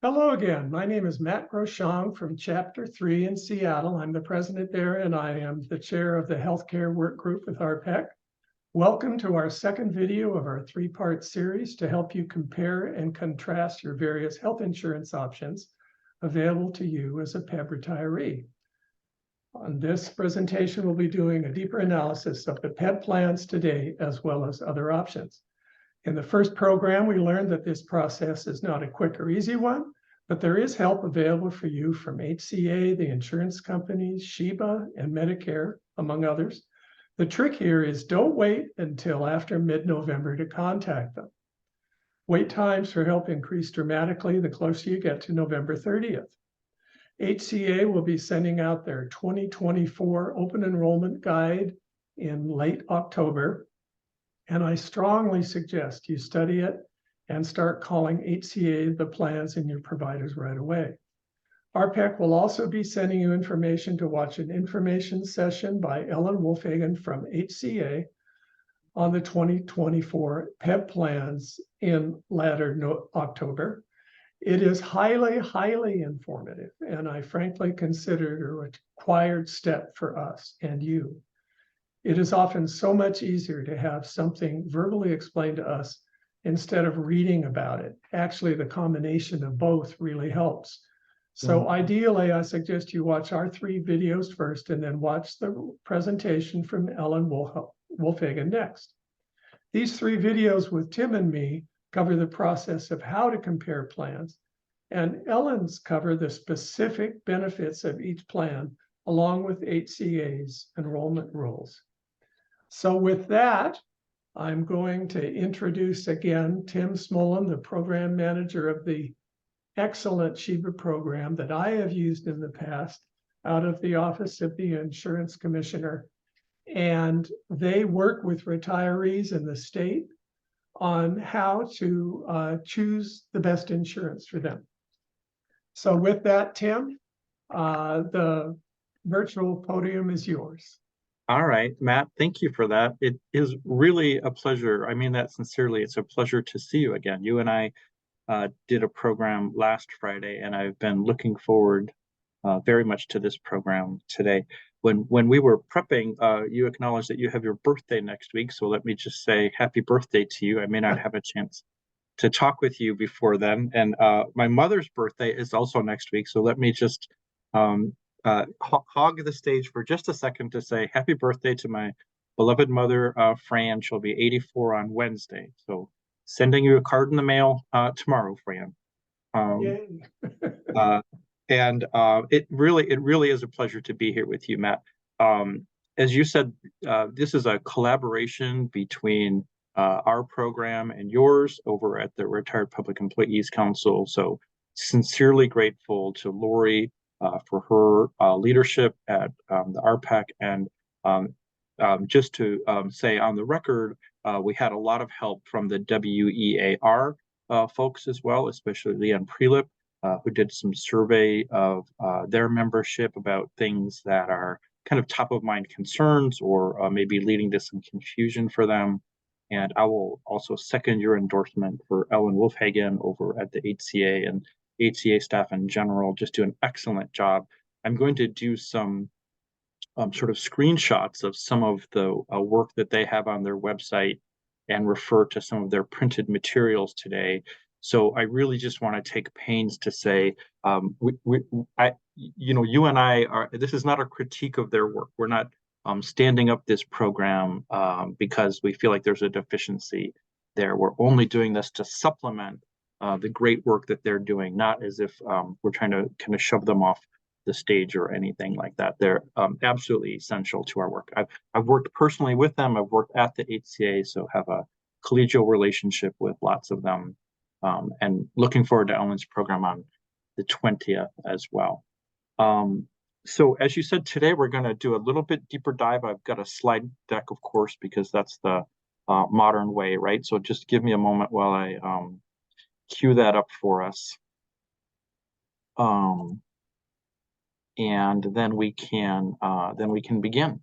Hello again. My name is Matt Groshong from Chapter 3 in Seattle. I'm the president there, and I am the chair of the healthcare work group with RPEC. Welcome to our second video of our three-part series to help you compare and contrast your various health insurance options available to you as a PEBB retiree. On this presentation, we'll be doing a deeper analysis of the PEBB plans today, as well as other options. In the first program, we learned that this process is not a quick or easy one, but there is help available for you from HCA, the insurance companies, SHIBA, and Medicare, among others. The trick here is don't wait until after mid-November to contact them. Wait times for help increase dramatically the closer you get to November 30th. HCA will be sending out their 2024 open enrollment guide in late October, and I strongly suggest you study it and start calling HCA the plans in your providers right away. RPEC will also be sending you information to watch an information session by Ellen Wolfhagen from HCA on the 2024 PEBB plans in latter October. It is highly, highly informative, and I frankly consider it a required step for us and you. It is often so much easier to have something verbally explained to us instead of reading about it. Actually, the combination of both really helps. So ideally, I suggest you watch our 3 videos first and then watch the presentation from Ellen Wolfhagen next. These 3 videos with Tim and me cover the process of how to compare plans, and Ellen's cover the specific benefits of each plan along with HCA's enrollment rules. So with that, I'm going to introduce again Tim Smolen, the program manager of the excellent SHIBA program that I have used in the past out of the Office of the Insurance Commissioner. And they work with retirees in the state on how to choose the best insurance for them. So with that, Tim, the virtual podium is yours. All right, Matt, thank you for that. It is really a pleasure. I mean that sincerely. It's a pleasure to see you again. You and I did a program last Friday, and I've been looking forward very much to this program today. When we were prepping, you acknowledged that you have your birthday next week, so let me just say happy birthday to you. I may not have a chance to talk with you before then. And my mother's birthday is also next week, so let me just hog the stage for just a second to say happy birthday to my beloved mother, Fran. She'll be 84 on Wednesday. So sending you a card in the mail tomorrow, Fran. It really is a pleasure to be here with you, Matt. As you said, this is a collaboration between our program and yours over at the Retired Public Employees Council. So sincerely grateful to Lori for her leadership at the RPEC. And just to say on the record, we had a lot of help from the WEAR folks as well, especially Leanne Prelip, who did some survey of their membership about things that are kind of top of mind concerns or maybe leading to some confusion for them. And I will also second your endorsement for Ellen Wolfhagen over at the HCA and HCA staff in general. Just do an excellent job. I'm going to do some sort of screenshots of some of the work that they have on their website and refer to some of their printed materials today. So I really just want to take pains to say, you and I are, this is not a critique of their work. We're not standing up this program because we feel like there's a deficiency there. We're only doing this to supplement the great work that they're doing, not as if we're trying to kind of shove them off the stage or anything like that. They're absolutely essential to our work. I've worked personally with them. I've worked at the HCA, so have a collegial relationship with lots of them. And looking forward to Ellen's program on the 20th as well. So as you said, today we're going to do a little bit deeper dive. I've got a slide deck, of course, because that's the modern way, right? So just give me a moment while I cue that up for us. And then we can begin.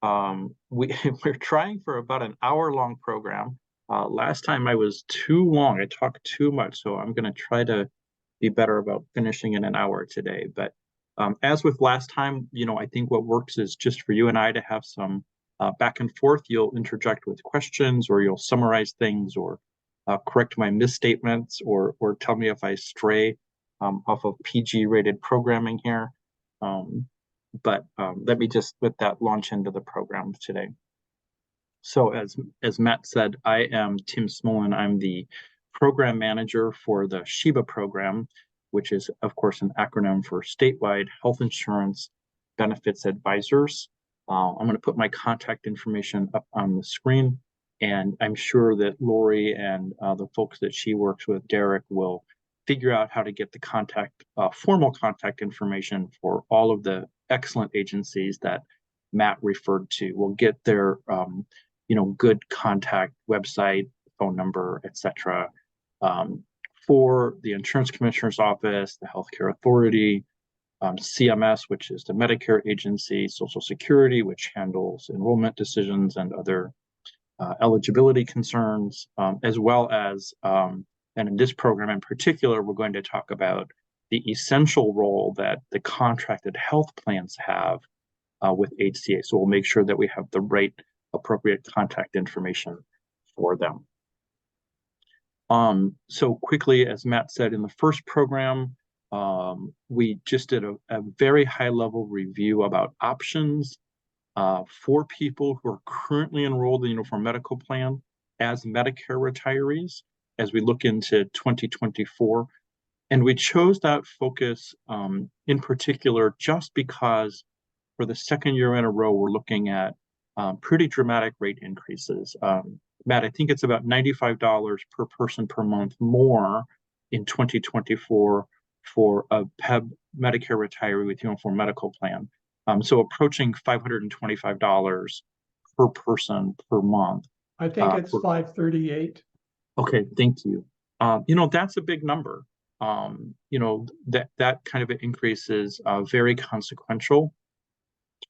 We're trying for about an hour-long program. Last time I was too long. I talked too much, so I'm going to try to be better about finishing in an hour today. But as with last time, I think what works is just for you and I to have some back and forth. You'll interject with questions, or you'll summarize things, or correct my misstatements, or tell me if I stray off of PG-rated programming here. But let me just let that launch into the program today. So as Matt said, I am Tim Smolen. I'm the program manager for the SHIBA program, which is, of course, an acronym for Statewide Health Insurance Benefits Advisors. I'm going to put my contact information up on the screen, and I'm sure that Lori and the folks that she works with, Derek, will figure out how to get the formal contact information for all of the excellent agencies that Matt referred to. We'll get their good contact website, phone number, etc. For the Insurance Commissioner's Office, the Healthcare Authority, CMS, which is the Medicare agency, Social Security, which handles enrollment decisions and other eligibility concerns, as well as, and in this program in particular, we're going to talk about the essential role that the contracted health plans have with HCA. So we'll make sure that we have the right appropriate contact information for them. So quickly, as Matt said, in the first program, we just did a very high-level review about options for people who are currently enrolled in the Uniform Medical Plan as Medicare retirees as we look into 2024. And we chose that focus in particular just because for the second year in a row, we're looking at pretty dramatic rate increases. Matt, I think it's about $95 per person per month more in 2024 for a PEBB Medicare retiree with Uniform Medical Plan. So approaching $525 per person per month. I think it's $538. Okay, thank you. That's a big number. That kind of an increase is very consequential.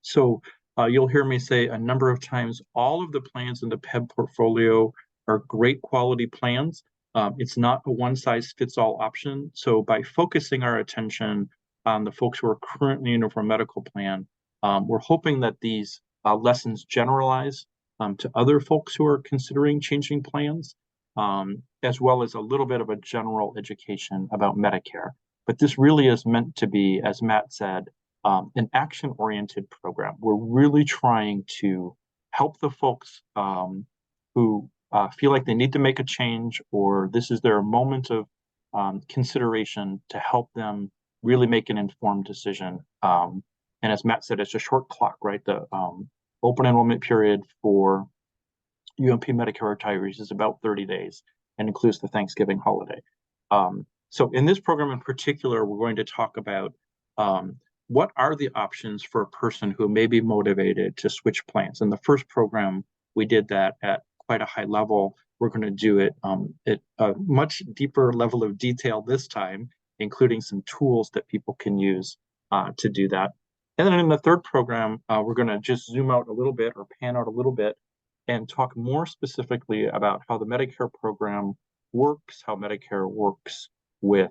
So you'll hear me say a number of times, all of the plans in the PEBB portfolio are great quality plans. It's not a one-size-fits-all option. So by focusing our attention on the folks who are currently in Uniform Medical Plan, we're hoping that these lessons generalize to other folks who are considering changing plans, as well as a little bit of a general education about Medicare. But this really is meant to be, as Matt said, an action-oriented program. We're really trying to help the folks who feel like they need to make a change, or this is their moment of consideration, to help them really make an informed decision. And as Matt said, it's a short clock, right? The open enrollment period for UMP Medicare retirees is about 30 days and includes the Thanksgiving holiday. So in this program in particular, we're going to talk about what are the options for a person who may be motivated to switch plans. In the first program, we did that at quite a high level. We're going to do it at a much deeper level of detail this time, including some tools that people can use to do that. And then in the third program, we're going to just zoom out a little bit or pan out a little bit and talk more specifically about how the Medicare program works, how Medicare works with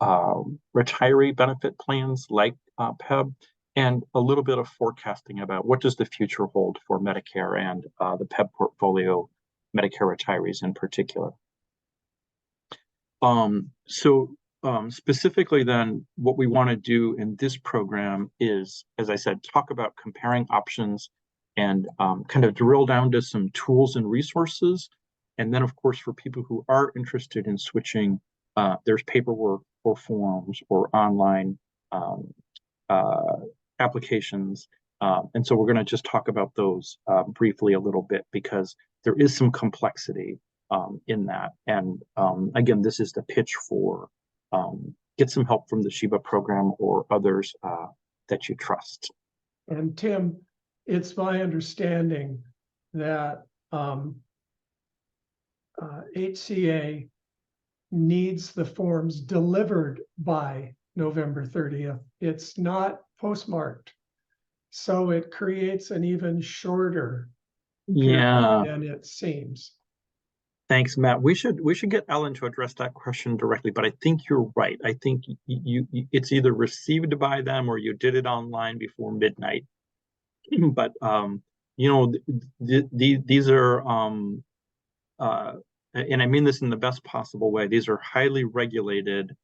retiree benefit plans like PEBB, and a little bit of forecasting about what does the future hold for Medicare and the PEBB portfolio, Medicare retirees in particular. Specifically then, what we want to do in this program is, as I said, talk about comparing options and kind of drill down to some tools and resources. And then, of course, for people who are interested in switching, there's paperwork or forms or online applications. And so we're going to just talk about those briefly a little bit, because there is some complexity in that. And again, this is the pitch for get some help from the SHIBA program or others that you trust. And Tim, it's my understanding that HCA needs the forms delivered by November 30th. It's not postmarked. So it creates an even shorter period than it seems. Thanks, Matt. We should get Ellen to address that question directly, but I think you're right. I think it's either received by them or you did it online before midnight. But you know, these are and I mean this in the best possible way. These are highly regulated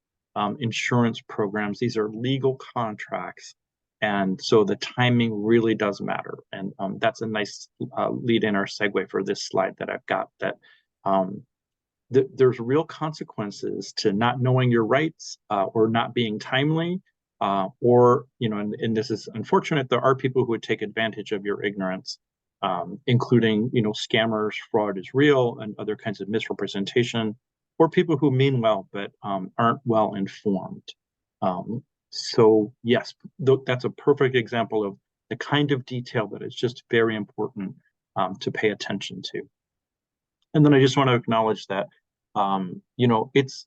insurance programs. These are legal contracts, and so the timing really does matter. And that's a nice lead in or segue for this slide that I've got. That um, there's real consequences to not knowing your rights or not being timely. Or, you know, and this is unfortunate, there are people who would take advantage of your ignorance, including, you know, scammers, fraud is real, and other kinds of misrepresentation, or people who mean well but aren't well informed. So yes, that's a perfect example of the kind of detail that is just very important to pay attention to. And then I just want to acknowledge that, you know, it's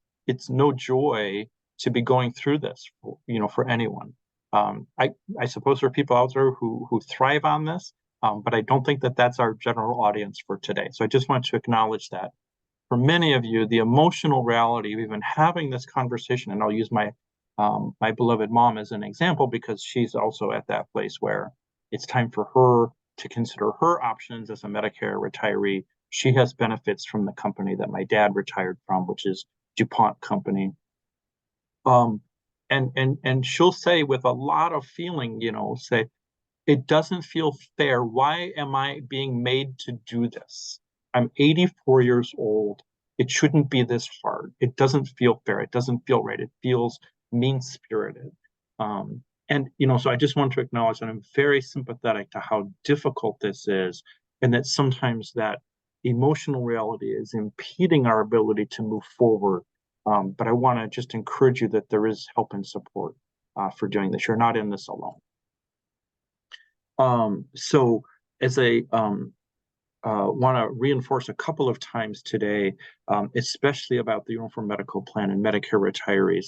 no joy to be going through this, you know, for anyone. I suppose there are people out there who thrive on this, but I don't think that that's our general audience for today. So I just want to acknowledge that for many of you, the emotional reality of even having this conversation, and I'll use my my beloved mom as an example because she's also at that place where it's time for her to consider her options as a Medicare retiree. She has benefits from the company that my dad retired from, which is DuPont Company. And she'll say with a lot of feeling, you know, say, it doesn't feel fair. Why am I being made to do this? I'm 84 years old. It shouldn't be this hard. It doesn't feel fair. It doesn't feel right. It feels mean-spirited. And, you know, so I just want to acknowledge that I'm very sympathetic to how difficult this is, and that sometimes that emotional reality is impeding our ability to move forward. But I want to just encourage you that there is help and support for doing this. You're not in this alone. So as I want to reinforce a couple of times today, especially about the Uniform Medical Plan and Medicare retirees,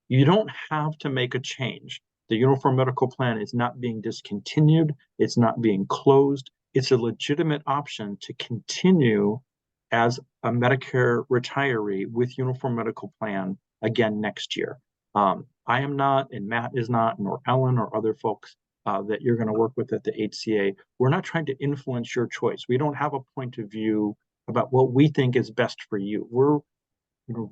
you don't have to make a change. The Uniform Medical Plan is not being discontinued. It's not being closed. It's a legitimate option to continue as a Medicare retiree with Uniform Medical Plan again next year. I am not, and Matt is not, nor Ellen or other folks that you're going to work with at the HCA. We're not trying to influence your choice. We don't have a point of view about what we think is best for you. We're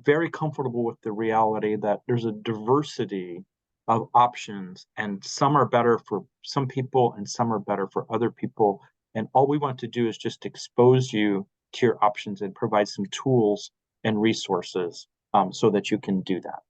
very comfortable with the reality that there's a diversity of options, and some are better for some people and some are better for other people. And all we want to do is just expose you to your options and provide some tools and resources so that you can do that.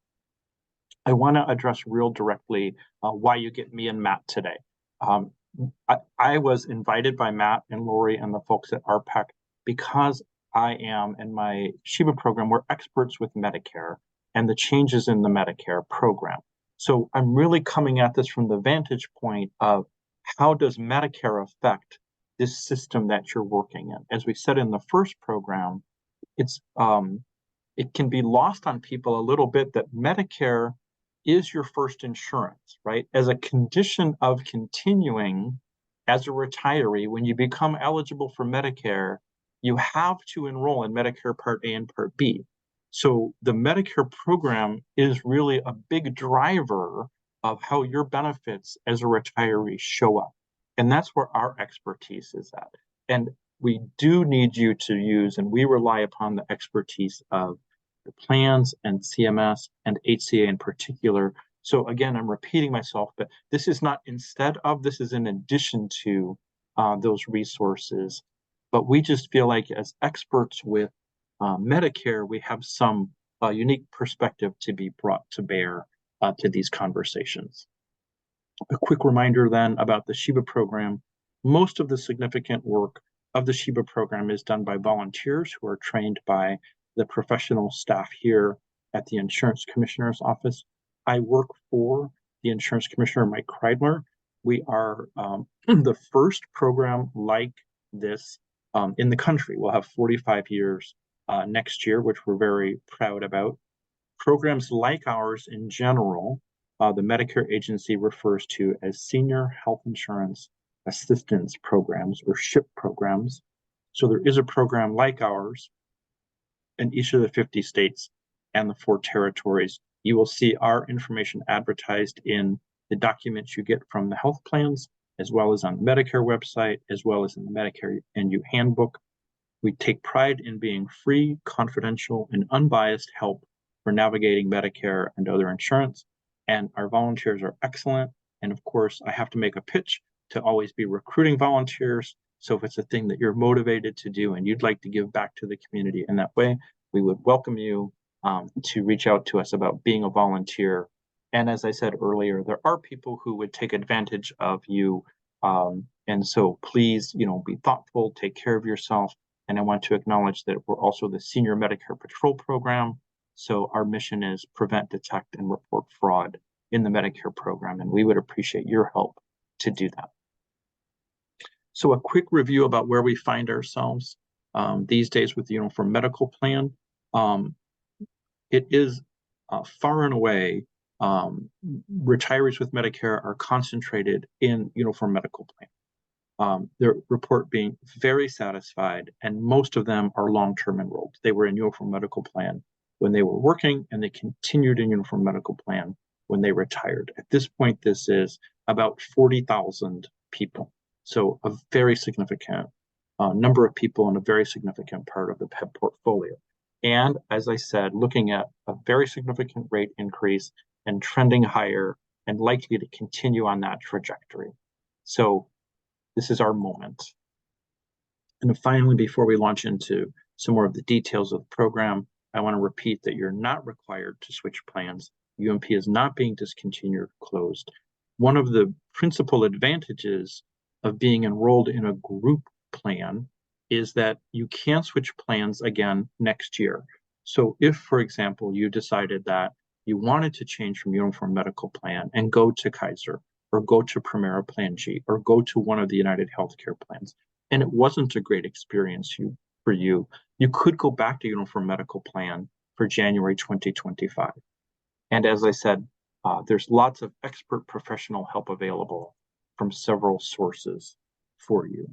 I want to address real directly why you get me and Matt today. I was invited by Matt and Lori and the folks at RPEC because I am, and my SHIBA program, we're experts with Medicare and the changes in the Medicare program. So I'm really coming at this from the vantage point of how does Medicare affect this system that you're working in? As we said in the first program, it's it can be lost on people a little bit that Medicare is your first insurance, right? As a condition of continuing as a retiree, when you become eligible for Medicare, you have to enroll in Medicare Part A and Part B. So the Medicare program is really a big driver of how your benefits as a retiree show up. And that's where our expertise is at. And we do need you to use, and we rely upon the expertise of the plans and CMS and HCA in particular. So again, I'm repeating myself, but this is not instead of, this is in addition to those resources. But we just feel like as experts with Medicare, we have some unique perspective to be brought to bear to these conversations. A quick reminder then about the SHIBA program. Most of the significant work of the SHIBA program is done by volunteers who are trained by the professional staff here at the Insurance Commissioner's Office. I work for the Insurance Commissioner, Mike Kreidler. We are the first program like this in the country. We'll have 45 years next year, which we're very proud about. Programs like ours in general, the Medicare agency refers to as Senior Health Insurance Assistance Programs, or SHIP programs. So there is a program like ours in each of the 50 states and the 4 territories. You will see our information advertised in the documents you get from the health plans, as well as on the Medicare website, as well as in the Medicare NU handbook. We take pride in being free, confidential, and unbiased help for navigating Medicare and other insurance. And our volunteers are excellent. And of course, I have to make a pitch to always be recruiting volunteers. So if it's a thing that you're motivated to do and you'd like to give back to the community in that way, we would welcome you to reach out to us about being a volunteer. And as I said earlier, there are people who would take advantage of you. And so please, be thoughtful, take care of yourself. And I want to acknowledge that we're also the Senior Medicare Patrol Program. So our mission is prevent, detect, and report fraud in the Medicare program. And we would appreciate your help to do that. So a quick review about where we find ourselves these days with the Uniform Medical Plan. It is far and away, retirees with Medicare are concentrated in Uniform Medical Plan. Their report being very satisfied, and most of them are long-term enrolled. They were in Uniform Medical Plan when they were working, and they continued in Uniform Medical Plan when they retired. At this point, this is about 40,000 people. So a very significant number of people and a very significant part of the PEBB portfolio. And as I said, looking at a very significant rate increase and trending higher and likely to continue on that trajectory. So this is our moment. And finally, before we launch into some more of the details of the program, I want to repeat that you're not required to switch plans. UMP is not being discontinued or closed. One of the principal advantages of being enrolled in a group plan is that you can switch plans again next year. So if, for example, you decided that you wanted to change from Uniform Medical Plan and go to Kaiser, or go to Premera Plan G, or go to one of the United Healthcare plans, and it wasn't a great experience for you, you could go back to Uniform Medical Plan for January 2025. And as I said, there's lots of expert professional help available from several sources for you.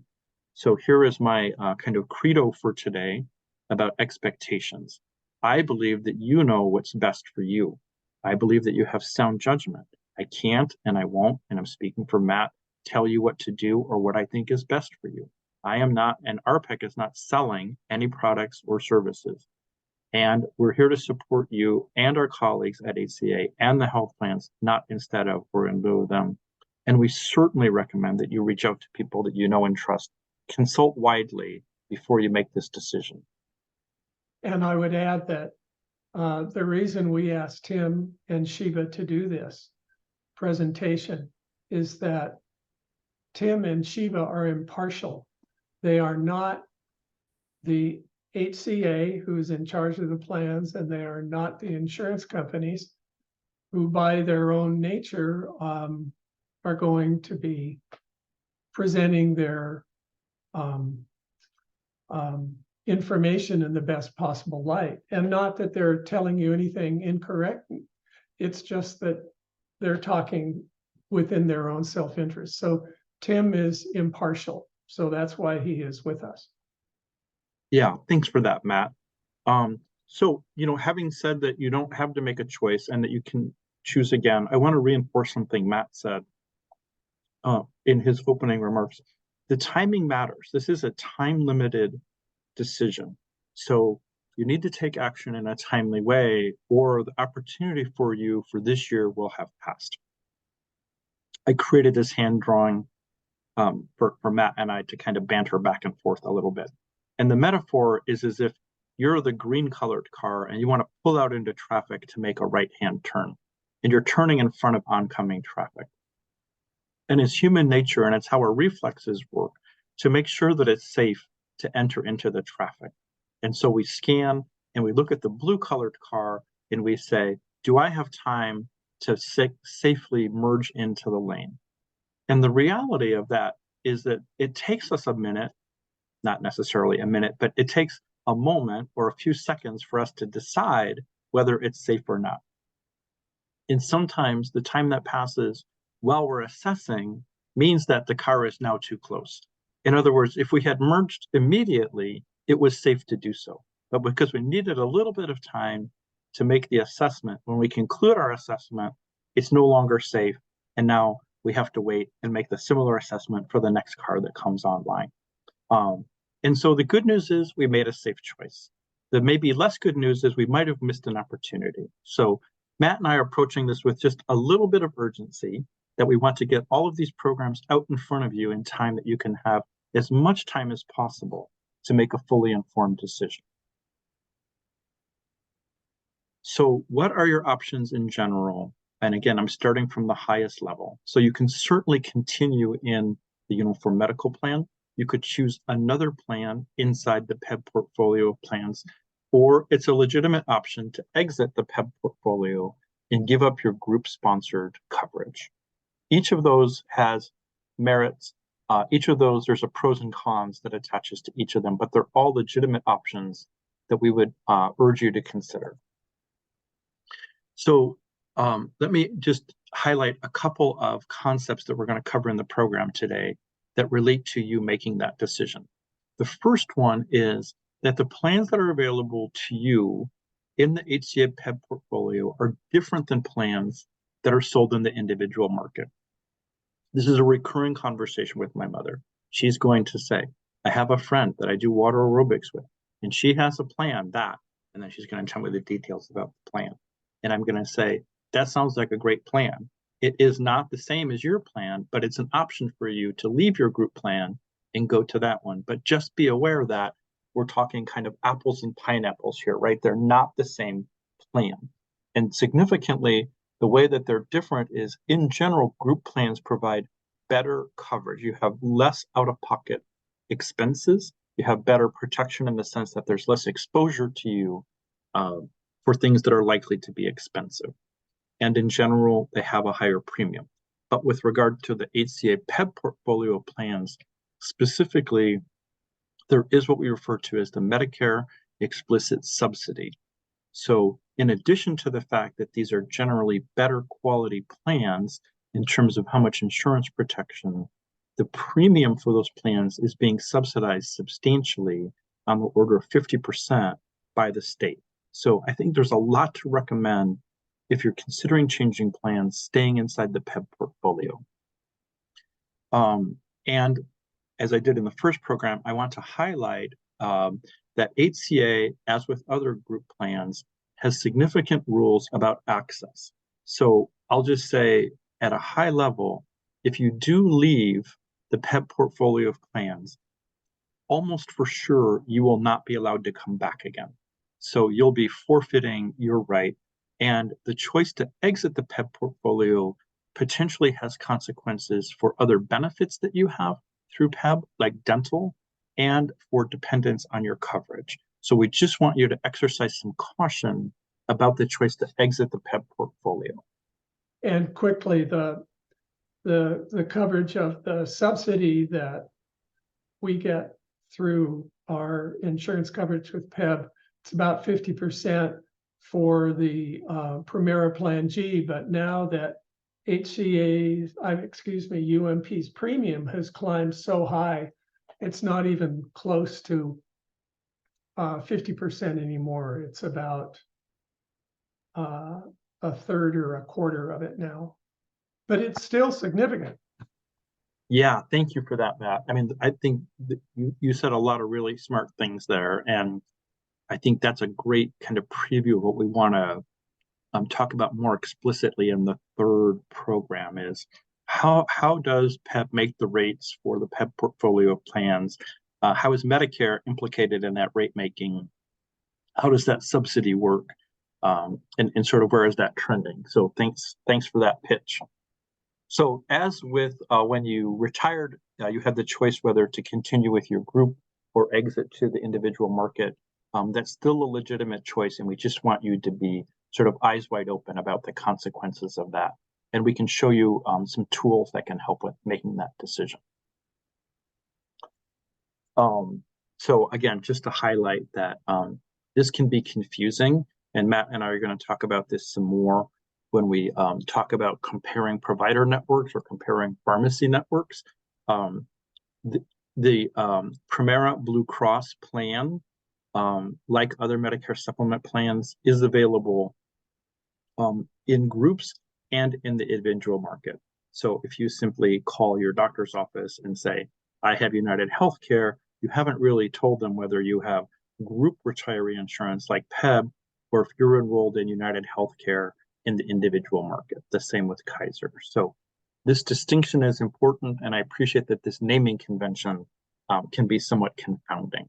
So here is my kind of credo for today about expectations. I believe that you know what's best for you. I believe that you have sound judgment. I can't and I won't, and I'm speaking for Matt, tell you what to do or what I think is best for you. I am not, and RPEC is not selling any products or services. And we're here to support you and our colleagues at HCA and the health plans, not instead of or in lieu of them. And we certainly recommend that you reach out to people that you know and trust. Consult widely before you make this decision. And I would add that the reason we asked Tim and SHIBA to do this presentation is that Tim and SHIBA are impartial. They are not the HCA who's in charge of the plans, and they are not the insurance companies who by their own nature are going to be presenting their information in the best possible light. And not that they're telling you anything incorrect. It's just that they're talking within their own self-interest. So Tim is impartial. So that's why he is with us. Yeah, thanks for that, Matt. So, having said that you don't have to make a choice and that you can choose again, I want to reinforce something Matt said in his opening remarks. The timing matters. This is a time-limited decision. So you need to take action in a timely way, or the opportunity for you for this year will have passed. I created this hand drawing for Matt and I to kind of banter back and forth a little bit. And the metaphor is as if you're the green colored car and you want to pull out into traffic to make a right-hand turn, and you're turning in front of oncoming traffic. And it's human nature, and it's how our reflexes work, to make sure that it's safe to enter into the traffic. And so we scan and we look at the blue colored car and we say, do I have time to safely merge into the lane? And the reality of that is that it takes us a minute, not necessarily a minute, but it takes a moment or a few seconds for us to decide whether it's safe or not. And sometimes the time that passes while we're assessing means that the car is now too close. In other words, if we had merged immediately, it was safe to do so. but because we needed a little bit of time to make the assessment. When we conclude our assessment, it's no longer safe, and now we have to wait and make the similar assessment for the next car that comes online. And so the good news is we made a safe choice. The maybe less good news is we might have missed an opportunity. So Matt and I are approaching this with just a little bit of urgency, that we want to get all of these programs out in front of you in time that you can have as much time as possible to make a fully informed decision. So what are your options in general? And again, I'm starting from the highest level. So you can certainly continue in the Uniform Medical Plan. You could choose another plan inside the PEBB portfolio of plans, or it's a legitimate option to exit the PEBB portfolio and give up your group-sponsored coverage. Each of those has merits. Each of those, there's a pros and cons that attaches to each of them, but they're all legitimate options that we would urge you to consider. So let me just highlight a couple of concepts that we're going to cover in the program today that relate to you making that decision. The first one is that the plans that are available to you in the HCA PEBB portfolio are different than plans that are sold in the individual market. This is a recurring conversation with my mother. She's going to say, I have a friend that I do water aerobics with, and she has a plan that, and then she's going to tell me the details about the plan. And I'm going to say, that sounds like a great plan. It is not the same as your plan, but it's an option for you to leave your group plan and go to that one. But just be aware that we're talking kind of apples and pineapples here, right? They're not the same plan. And significantly, the way that they're different is, in general, group plans provide better coverage. You have less out-of-pocket expenses. You have better protection in the sense that there's less exposure to you for things that are likely to be expensive. And in general, they have a higher premium. But with regard to the HCA PEBB portfolio plans, specifically, there is what we refer to as the Medicare explicit subsidy. So in addition to the fact that these are generally better quality plans in terms of how much insurance protection, the premium for those plans is being subsidized substantially, on the order of 50% by the state. So I think there's a lot to recommend if you're considering changing plans, staying inside the PEBB portfolio. And as I did in the first program, I want to highlight that HCA, as with other group plans, has significant rules about access. So I'll just say at a high level, if you do leave the PEBB portfolio of plans, almost for sure you will not be allowed to come back again. So you'll be forfeiting your right, and the choice to exit the PEBB portfolio potentially has consequences for other benefits that you have through PEBB, like dental, and for dependence on your coverage. So we just want you to exercise some caution about the choice to exit the PEBB portfolio. And quickly, the coverage of the subsidy that we get through our insurance coverage with PEBB, it's about 50% for the Primera Plan G. But now that UMP's premium has climbed so high, it's not even close to 50% anymore. It's about a third or a quarter of it now, but it's still significant. Yeah, thank you for that, Matt. I mean, I think that you said a lot of really smart things there, and I think that's a great kind of preview of what we want to talk about more explicitly in the third program is how does PEBB make the rates for the PEBB portfolio of plans? How is Medicare implicated in that rate making? How does that subsidy work? And sort of where is that trending? So thanks for that pitch. So as with when you retired, you had the choice whether to continue with your group or exit to the individual market. That's still a legitimate choice, and we just want you to be sort of eyes wide open about the consequences of that. And we can show you some tools that can help with making that decision. So again, just to highlight that this can be confusing, and Matt and I are going to talk about this some more when we talk about comparing provider networks or comparing pharmacy networks. The Primera Blue Cross plan like other Medicare supplement plans, is available in groups and in the individual market. So if you simply call your doctor's office and say, I have United Healthcare, you haven't really told them whether you have group retiree insurance like PEBB, or if you're enrolled in United Healthcare in the individual market. The same with Kaiser. So this distinction is important, and I appreciate that this naming convention can be somewhat confounding.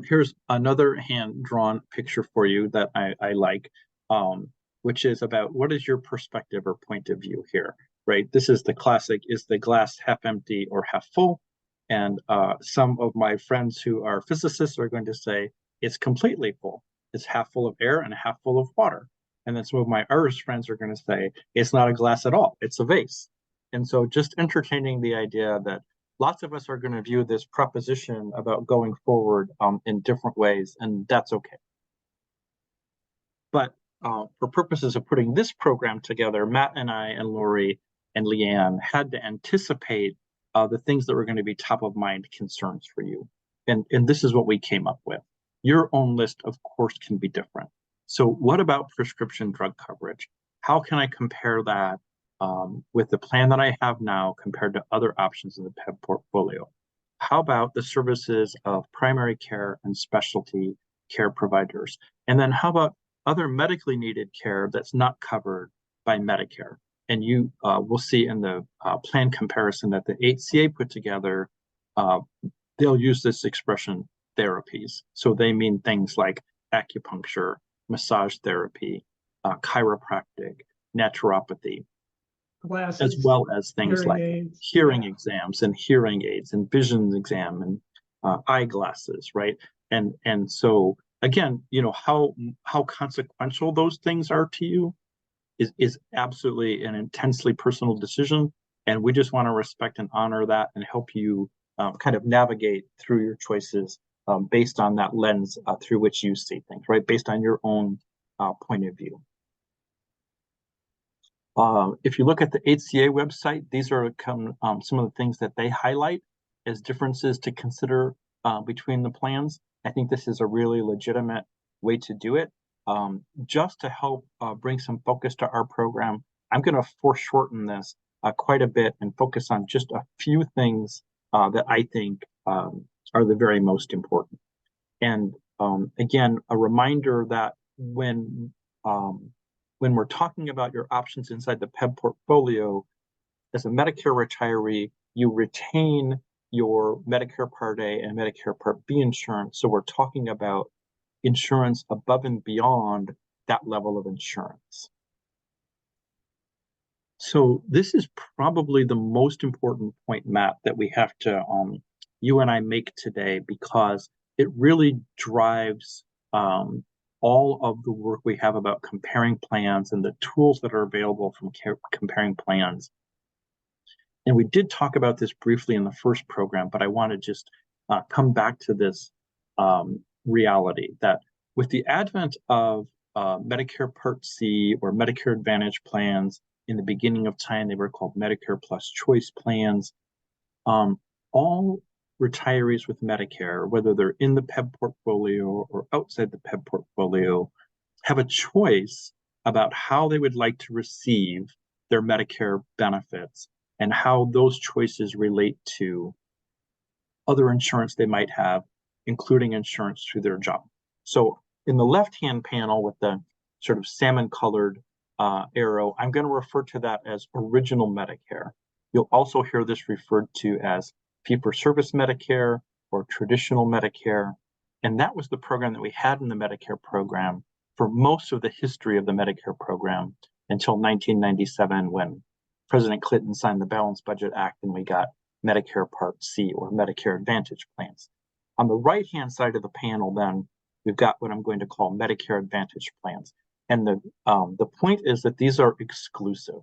Here's another hand-drawn picture for you that I like, which is about what is your perspective or point of view here, right? This is the classic, is the glass half empty or half full? And some of my friends who are physicists are going to say it's completely full. It's half full of air and half full of water. And then some of my Irish friends are going to say it's not a glass at all, it's a vase. And so just entertaining the idea that lots of us are going to view this proposition about going forward in different ways, and that's okay. But for purposes of putting this program together, Matt and I and Lori and Leanne had to anticipate the things that were going to be top of mind concerns for you. And this is what we came up with. Your own list, of course, can be different. So what about prescription drug coverage? How can I compare that with the plan that I have now compared to other options in the PEBB portfolio? How about the services of primary care and specialty care providers? And then how about other medically needed care that's not covered by Medicare? And you will see in the plan comparison that the HCA put together, they'll use this expression therapies. So they mean things like acupuncture, massage therapy, chiropractic, naturopathy, Glasses, as well as things like aids, hearing exams and hearing aids and vision exam and eyeglasses, right? And so again, you know, how consequential those things are to you is absolutely an intensely personal decision, and we just want to respect and honor that and help you kind of navigate through your choices based on that lens through which you see things, right? Based on your own point of view. If you look at the HCA website, these are some of the things that they highlight as differences to consider between the plans. I think this is a really legitimate way to do it. Just to help bring some focus to our program, I'm going to foreshorten this quite a bit and focus on just a few things that I think are the very most important. And again, a reminder that when we're talking about your options inside the PEBB portfolio, as a Medicare retiree, you retain your Medicare Part A and Medicare Part B insurance. So we're talking about insurance above and beyond that level of insurance. So this is probably the most important point, Matt, that we have to, you and I make today, because it really drives all of the work we have about comparing plans and the tools that are available from comparing plans. And we did talk about this briefly in the first program, but I want to just come back to this reality that with the advent of Medicare Part C or Medicare Advantage plans, in the beginning of time, they were called Medicare Plus Choice plans. All retirees with Medicare, whether they're in the PEBB portfolio or outside the PEBB portfolio, have a choice about how they would like to receive their Medicare benefits and how those choices relate to other insurance they might have, including insurance through their job. So in the left-hand panel with the sort of salmon-colored arrow, I'm going to refer to that as original Medicare. You'll also hear this referred to as fee-for-service Medicare or traditional Medicare. And that was the program that we had in the Medicare program for most of the history of the Medicare program until 1997, when President Clinton signed the Balanced Budget Act and we got Medicare Part C or Medicare Advantage plans. On the right-hand side of the panel, then, we've got what I'm going to call Medicare Advantage plans. And the point is that these are exclusive.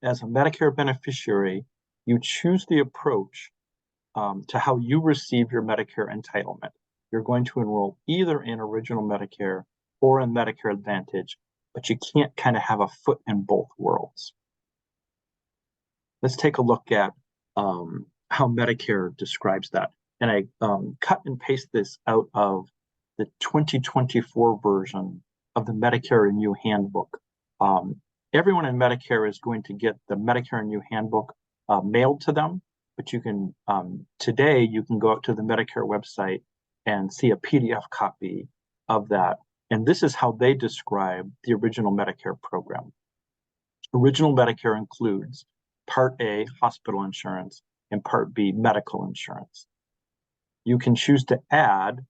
As a Medicare beneficiary, you choose the approach to how you receive your Medicare entitlement. You're going to enroll either in Original Medicare or in Medicare Advantage, but you can't kind of have a foot in both worlds. Let's take a look at how Medicare describes that. and I cut and paste this out of the 2024 version of the Medicare Renew Handbook. Everyone in Medicare is going to get the Medicare Renew Handbook mailed to them, but you can, today, you can go out to the Medicare website and see a PDF copy of that. And this is how they describe the original Medicare program. Original Medicare includes Part A, hospital insurance, and Part B, medical insurance. You can choose to add,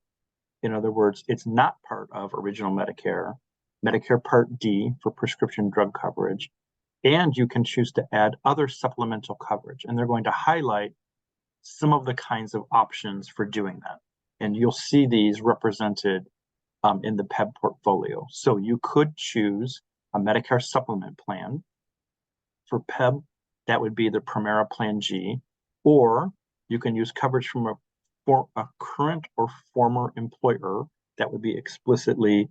in other words, it's not part of original Medicare, Medicare Part D for prescription drug coverage, and you can choose to add other supplemental coverage. And they're going to highlight some of the kinds of options for doing that. And you'll see these represented in the PEBB portfolio. So you could choose a Medicare supplement plan. For PEBB, that would be the Primera Plan G, or you can use coverage from a current or former employer. That would be explicitly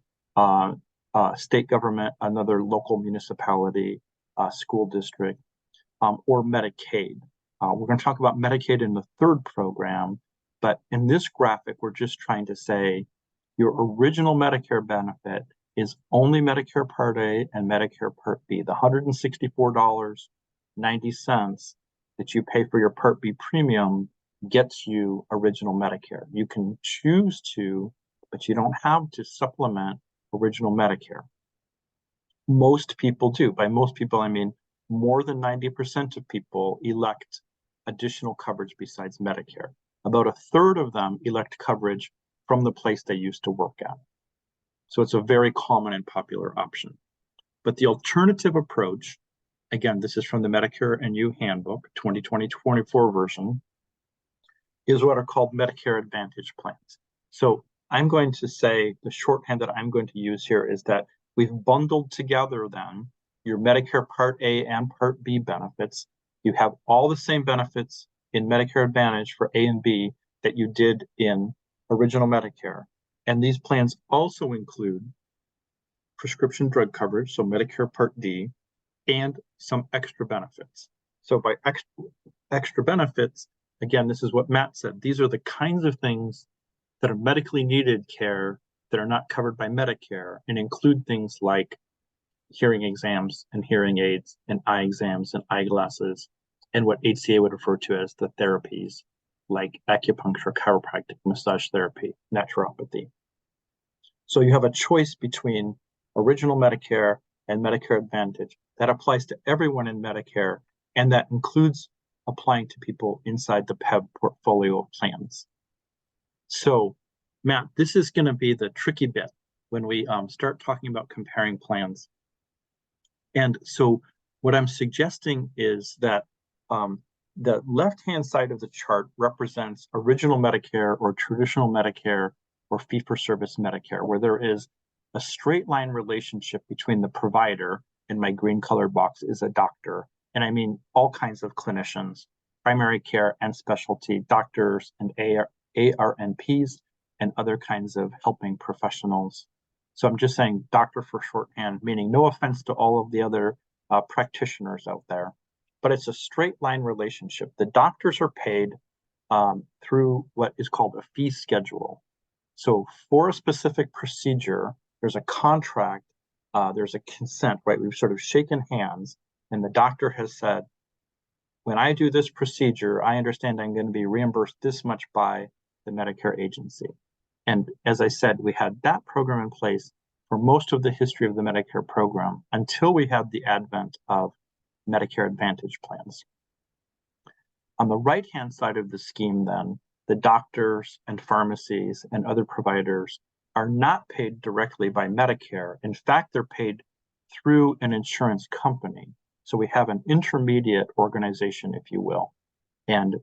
state government, another local municipality, school district, or Medicaid. We're going to talk about Medicaid in the third program, but in this graphic, we're just trying to say your original Medicare benefit is only Medicare Part A and Medicare Part B. The $164.90 that you pay for your Part B premium gets you original Medicare. You can choose to, but you don't have to supplement original Medicare. Most people do. By most people, I mean more than 90% of people elect additional coverage besides Medicare. About a third of them elect coverage from the place they used to work at. So it's a very common and popular option. But the alternative approach, again, this is from the Medicare Renew Handbook, 2020-24 version, is what are called Medicare Advantage plans. So I'm going to say the shorthand that I'm going to use here is that we've bundled together then your Medicare Part A and Part B benefits. You have all the same benefits in Medicare Advantage for A and B that you did in original Medicare. And these plans also include prescription drug coverage, so Medicare Part D, and some extra benefits. So by extra benefits, again, this is what Matt said. These are the kinds of things that are medically needed care that are not covered by Medicare and include things like hearing exams and hearing aids and eye exams and eyeglasses and what HCA would refer to as the therapies like acupuncture, chiropractic, massage therapy, naturopathy. So you have a choice between original Medicare and Medicare Advantage. That applies to everyone in Medicare, and that includes applying to people inside the PEBB portfolio of plans. So, Matt, this is going to be the tricky bit when we start talking about comparing plans. And so what I'm suggesting is that the left-hand side of the chart represents original Medicare or traditional Medicare or fee-for-service Medicare, where there is a straight line relationship between the provider, and my green colored box is a doctor, and I mean all kinds of clinicians, primary care and specialty, doctors and ARNPs, and other kinds of helping professionals. So I'm just saying doctor for shorthand, meaning no offense to all of the other practitioners out there, but it's a straight line relationship. The doctors are paid through what is called a fee schedule. So for a specific procedure, there's a contract, there's a consent, right? We've sort of shaken hands, and the doctor has said, when I do this procedure, I understand I'm going to be reimbursed this much by the Medicare agency. And as I said, we had that program in place for most of the history of the Medicare program until we had the advent of Medicare Advantage plans. On the right-hand side of the scheme, then, the doctors and pharmacies and other providers are not paid directly by Medicare. In fact, they're paid through an insurance company. So we have an intermediate organization, if you will. And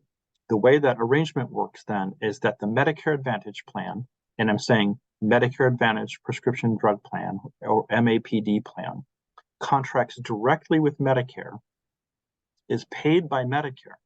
the way that arrangement works then is that the Medicare Advantage plan, and I'm saying Medicare Advantage Prescription Drug Plan, or MAPD plan, contracts directly with Medicare, is paid by Medicare,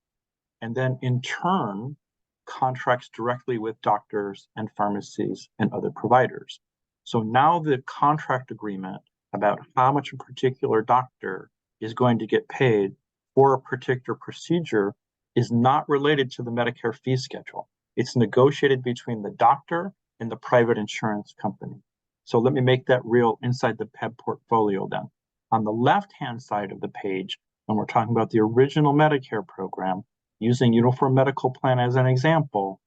and then in turn contracts directly with doctors and pharmacies and other providers. So now the contract agreement about how much a particular doctor is going to get paid for a particular procedure is not related to the Medicare fee schedule. It's negotiated between the doctor and the private insurance company. So let me make that real inside the PEBB portfolio then. On the left-hand side of the page, when we're talking about the original Medicare program, using Uniform Medical Plan as an example,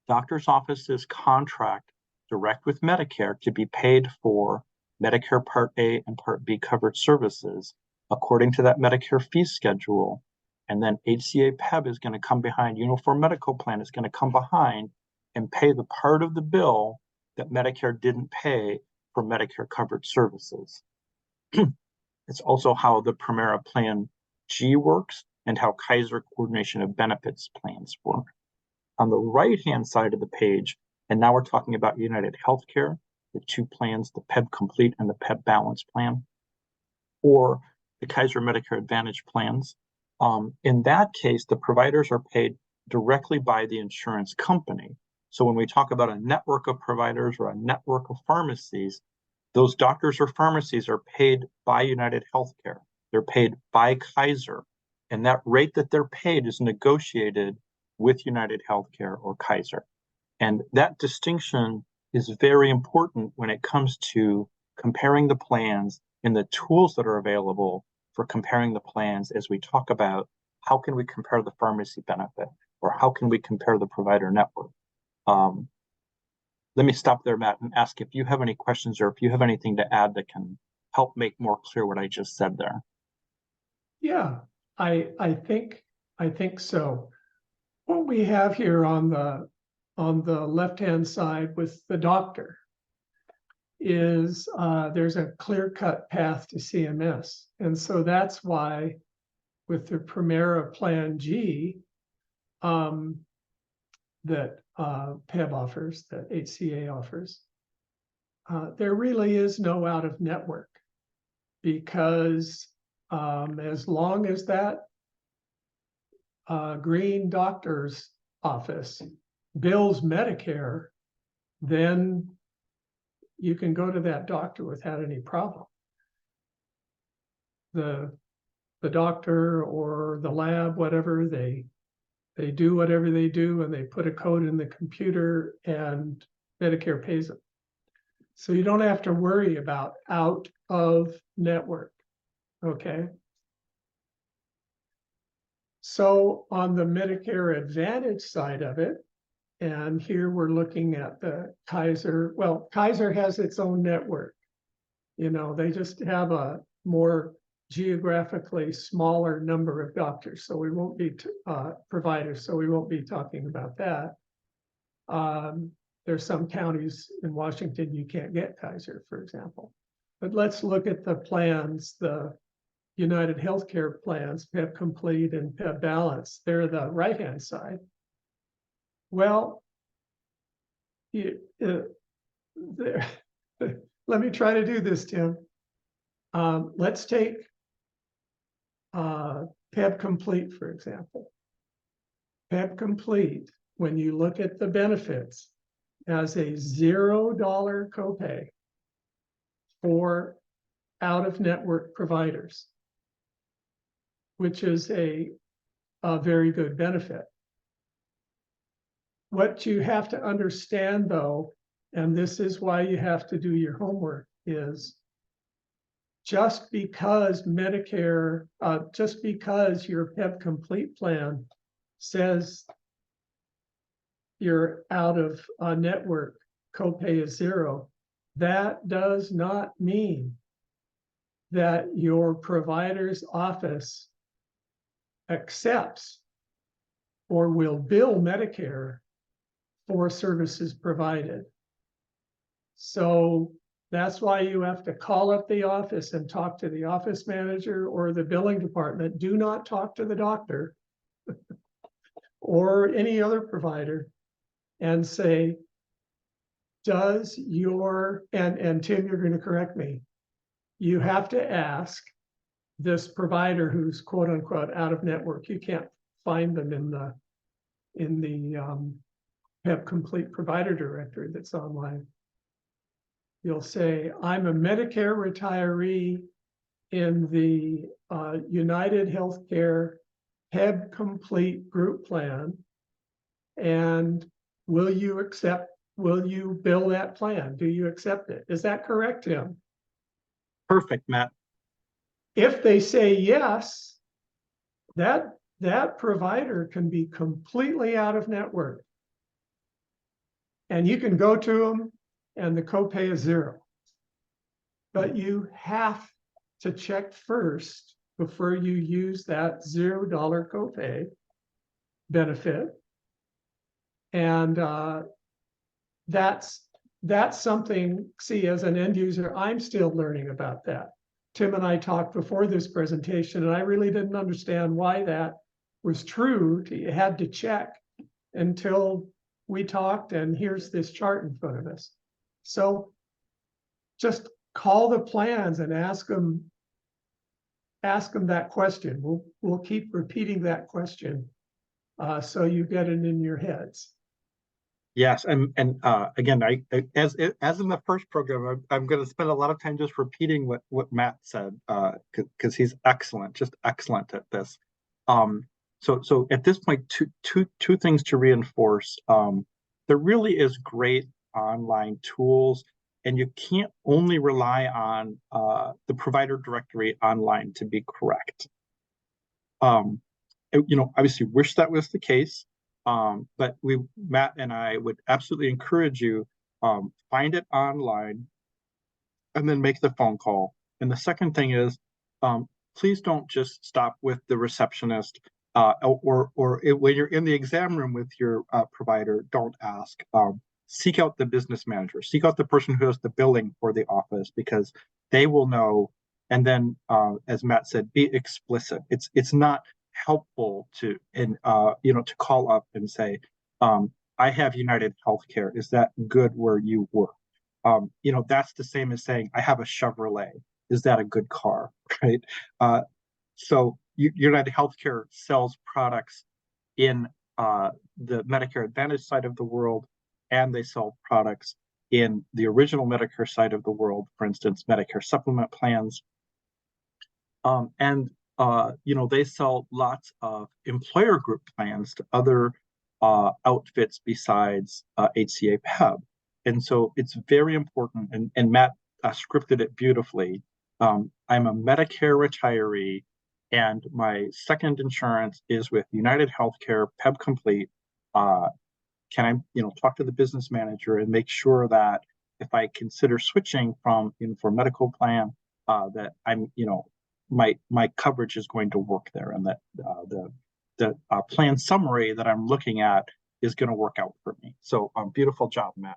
doctor's offices contract direct with Medicare to be paid for Medicare Part A and Part B covered services according to that Medicare fee schedule. And then HCA PEBB is going to come behind, Uniform Medical Plan is going to come behind and pay the part of the bill that Medicare didn't pay for Medicare covered services. It's also how the Premera Plan G works and how Kaiser Coordination of Benefits plans work. On the right-hand side of the page, and now we're talking about United Healthcare, the two plans, the PEBB Complete and the PEBB Balance Plan, or the Kaiser Medicare Advantage plans. In that case, the providers are paid directly by the insurance company. So when we talk about a network of providers or a network of pharmacies, those doctors or pharmacies are paid by United Healthcare. They're paid by Kaiser. And that rate that they're paid is negotiated with United Healthcare or Kaiser. And that distinction is very important when it comes to comparing the plans and the tools that are available for comparing the plans as we talk about how can we compare the pharmacy benefit or how can we compare the provider network. Let me stop there, Matt, and ask if you have any questions or if you have anything to add that can help make more clear what I just said there. Yeah, I think so. What we have here on the left-hand side with the doctor is there's a clear-cut path to CMS. And so that's why with the Premera Plan G that PEBB offers, that HCA offers, there really is no out-of-network, because as long as that green doctor's office bills Medicare, then you can go to that doctor without any problem. The doctor or the lab, whatever, they do whatever they do, and they put a code in the computer and Medicare pays them. So you don't have to worry about out of network, okay? So on the Medicare Advantage side of it, and here we're looking at the Kaiser. Well, Kaiser has its own network. You know, they just have a more geographically smaller number of doctors. So we won't be providers. So we won't be talking about that. There's some counties in Washington you can't get Kaiser, for example. But let's look at the plans, the United Healthcare plans, PEBB Complete and PEBB Balance. They're the right-hand side. Well, let me try to do this, Tim. Let's take PEBB Complete, for example. PEBB Complete, when you look at the benefits, has a $0 copay for out-of-network providers, which is a very good benefit. What you have to understand, though, and this is why you have to do your homework, is just because Medicare, just because your PEBB Complete plan says your out-of-network copay is $0, that does not mean that your provider's office accepts or will bill Medicare for services provided. So that's why you have to call up the office and talk to the office manager or the billing department. Do not talk to the doctor or any other provider and say, does your, and Tim, you're going to correct me, you have to ask this provider who's quote unquote out of network. You can't find them in the PEBB Complete provider directory that's online. You'll say, I'm a Medicare retiree in the United Healthcare PEBB Complete group plan, And will you bill that plan? Do you accept it? Is that correct, Tim? Perfect, Matt. If they say yes, that provider can be completely out of network. And you can go to them and the copay is zero. But you have to check first before you use that $0 copay benefit. And that's something, see, as an end user, I'm still learning about that. Tim and I talked before this presentation, and I really didn't understand why that was true. You had to check until we talked, and here's this chart in front of us. So just call the plans and ask them that question. We'll keep repeating that question so you get it in your heads. Yes, and again, as in the first program, I'm going to spend a lot of time just repeating what Matt said because he's excellent, just excellent at this. So at this point, two things to reinforce. There really is great online tools, and you can't only rely on the provider directory online to be correct. Obviously wish that was the case. But Matt and I would absolutely encourage you, find it online and then make the phone call. And the second thing is, please don't just stop with the receptionist or when you're in the exam room with your provider, don't ask. Seek out the business manager, seek out the person who does the billing for the office, because they will know. And then, as Matt said, be explicit. It's not helpful to call up and say, I have United Healthcare. Is that good where you work? That's the same as saying, I have a Chevrolet. Is that a good car? Right? So United Healthcare sells products in the Medicare Advantage side of the world, and they sell products in the original Medicare side of the world, for instance, Medicare supplement plans. They sell lots of employer group plans to other outfits besides HCA PEBB. And so it's very important, and Matt scripted it beautifully. I'm a Medicare retiree, and my second insurance is with United Healthcare, PEBB Complete. Can I, talk to the business manager and make sure that if I consider switching from for medical plan, that I'm, my coverage is going to work there, and that the plan summary that I'm looking at is going to work out for me. So beautiful job, Matt.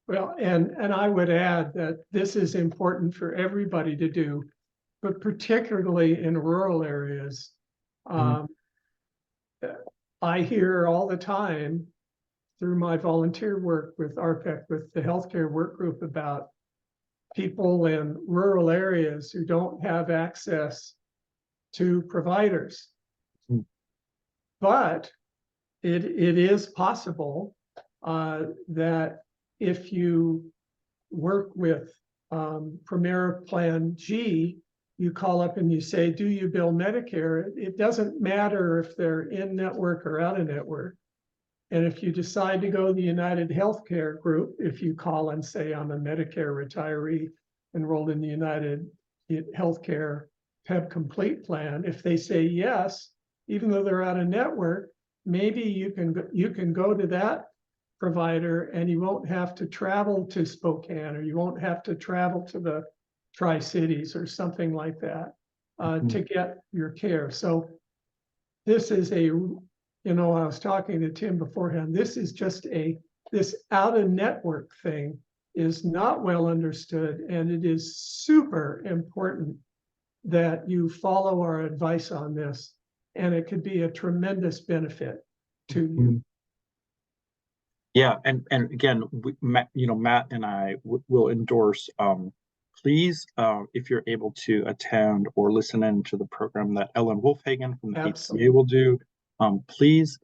Well, and I would add that this is important for everybody to do, but particularly in rural areas. I hear all the time through my volunteer work with RPEC, with the healthcare work group, about people in rural areas who don't have access to providers. But it is possible that if you work with Premier Plan G, you call up and you say, do you bill Medicare? It doesn't matter if they're in network or out of network. And if you decide to go to the United Healthcare group, if you call and say, I'm a Medicare retiree enrolled in the United Healthcare PEBB Complete plan, if they say yes, even though they're out of network, maybe you can go to that provider and you won't have to travel to Spokane, or you won't have to travel to the Tri-Cities or something like that to get your care. So this is I was talking to Tim beforehand, this is just this out of network thing is not well understood, and it is super important that you follow our advice on this, and it could be a tremendous benefit to you. Yeah, and again, Matt and I will endorse. Please, if you're able to attend or listen in to the program that Ellen Wolfhagen from the HCA will do, please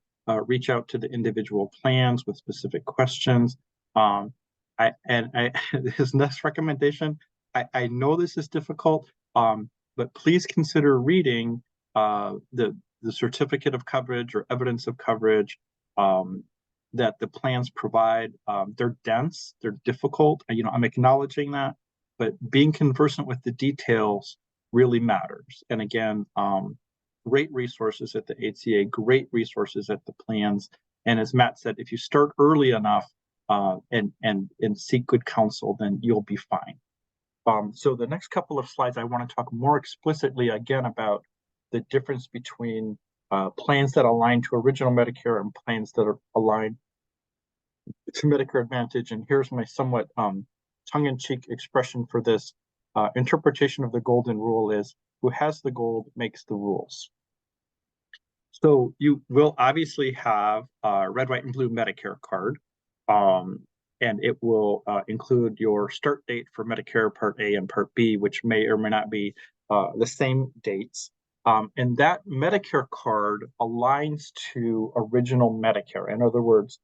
reach out to the individual plans with specific questions. His next recommendation, I know this is difficult, but please consider reading the certificate of coverage or evidence of coverage that the plans provide. They're dense, they're difficult. I'm acknowledging that, but being conversant with the details really matters. And again, great resources at the HCA, great resources at the plans. And as Matt said, if you start early enough and seek good counsel, then you'll be fine. So the next couple of slides, I want to talk more explicitly again about the difference between plans that align to original Medicare and plans that are aligned to Medicare Advantage. And here's my somewhat tongue-in-cheek expression for this. Interpretation of the golden rule is, who has the gold makes the rules. So you will obviously have a red, white, and blue Medicare card. And it will include your start date for Medicare Part A and Part B, which may or may not be the same dates. And that Medicare card aligns to original Medicare. In other words,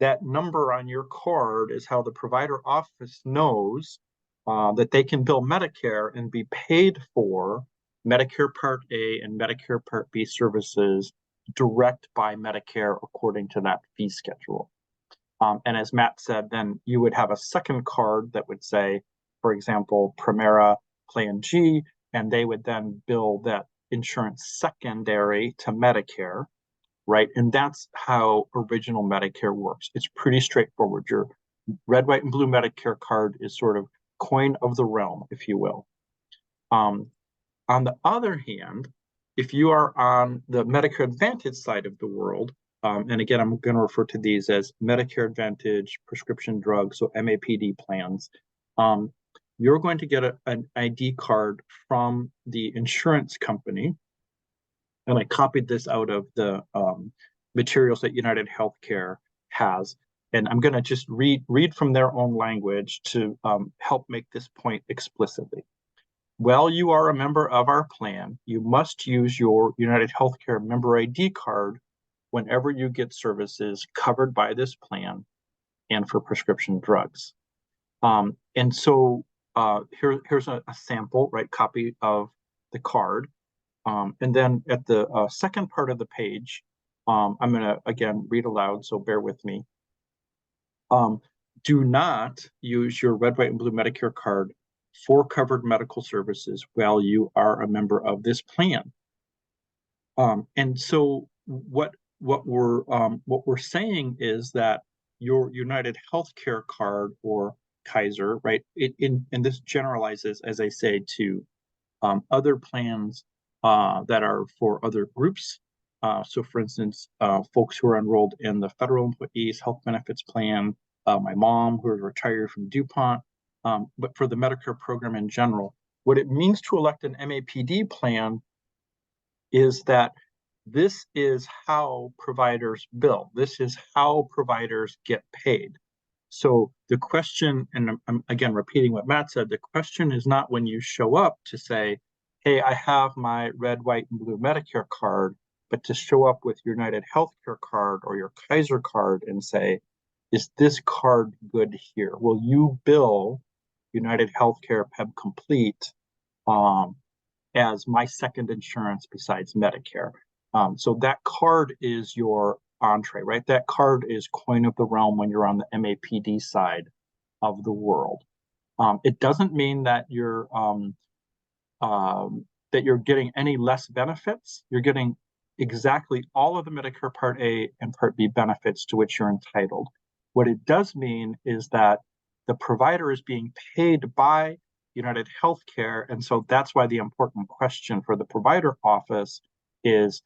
that number on your card is how the provider office knows that they can bill Medicare and be paid for Medicare Part A and Medicare Part B services direct by Medicare according to that fee schedule. And as Matt said, then you would have a second card that would say, for example, Primera Plan G, and they would then bill that insurance secondary to Medicare, right? And that's how original Medicare works. It's pretty straightforward. Your red, white, and blue Medicare card is sort of coin of the realm, if you will. On the other hand, if you are on the Medicare Advantage side of the world, and again, I'm going to refer to these as Medicare Advantage prescription drugs, so MAPD plans. You're going to get an ID card from the insurance company. And I copied this out of the materials that United Healthcare has. And I'm going to just read from their own language to help make this point explicitly. While you are a member of our plan, you must use your United Healthcare member ID card whenever you get services covered by this plan and for prescription drugs. And so here's a sample, right, copy of the card. And then at the second part of the page, I'm going to, again, read aloud, so bear with me. Do not use your red, white, and blue Medicare card for covered medical services while you are a member of this plan. And so what we're saying is that your United Healthcare card or Kaiser, right? And this generalizes, as I say, to other plans that are for other groups. So, for instance, folks who are enrolled in the Federal Employees Health Benefits Plan, my mom who is retired from DuPont, but for the Medicare program in general, what it means to elect an MAPD plan is that this is how providers bill. This is how providers get paid. So the question, and I'm again repeating what Matt said, the question is not when you show up to say, hey, I have my red, white, and blue Medicare card, but to show up with your United Healthcare card or your Kaiser card and say, is this card good here? Will you bill United Healthcare PEBB Complete as my second insurance besides Medicare? So that card is your entree, right? That card is coin of the realm when you're on the MAPD side of the world. It doesn't mean that you're getting any less benefits. You're getting exactly all of the Medicare Part A and Part B benefits to which you're entitled. What it does mean is that the provider is being paid by United Healthcare, and so that's why the important question for the provider office is,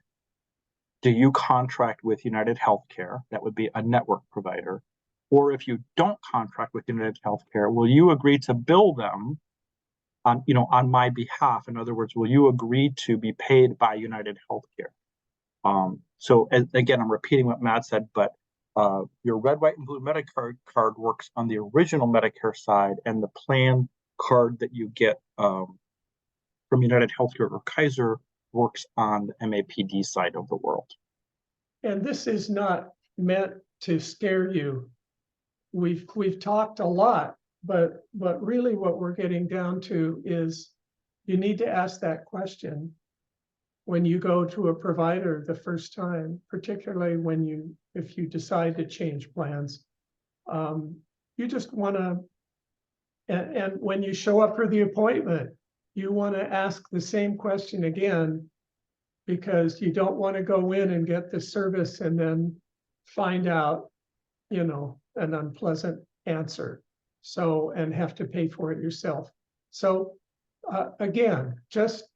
do you contract with United Healthcare? That would be a network provider. Or if you don't contract with United Healthcare, will you agree to bill them on my behalf? In other words, will you agree to be paid by United Healthcare? So again, I'm repeating what Matt said, but your red, white, and blue Medicare card works on the original Medicare side, and the plan card that you get from United Healthcare or Kaiser works on the MAPD side of the world. And this is not meant to scare you. We've talked a lot, but really what we're getting down to is you need to ask that question. when you go to a provider the first time, particularly if you decide to change plans, you just want to, and when you show up for the appointment, you want to ask the same question again, because you don't want to go in and get the service and then find out, an unpleasant answer. So, and have to pay for it yourself. So again, just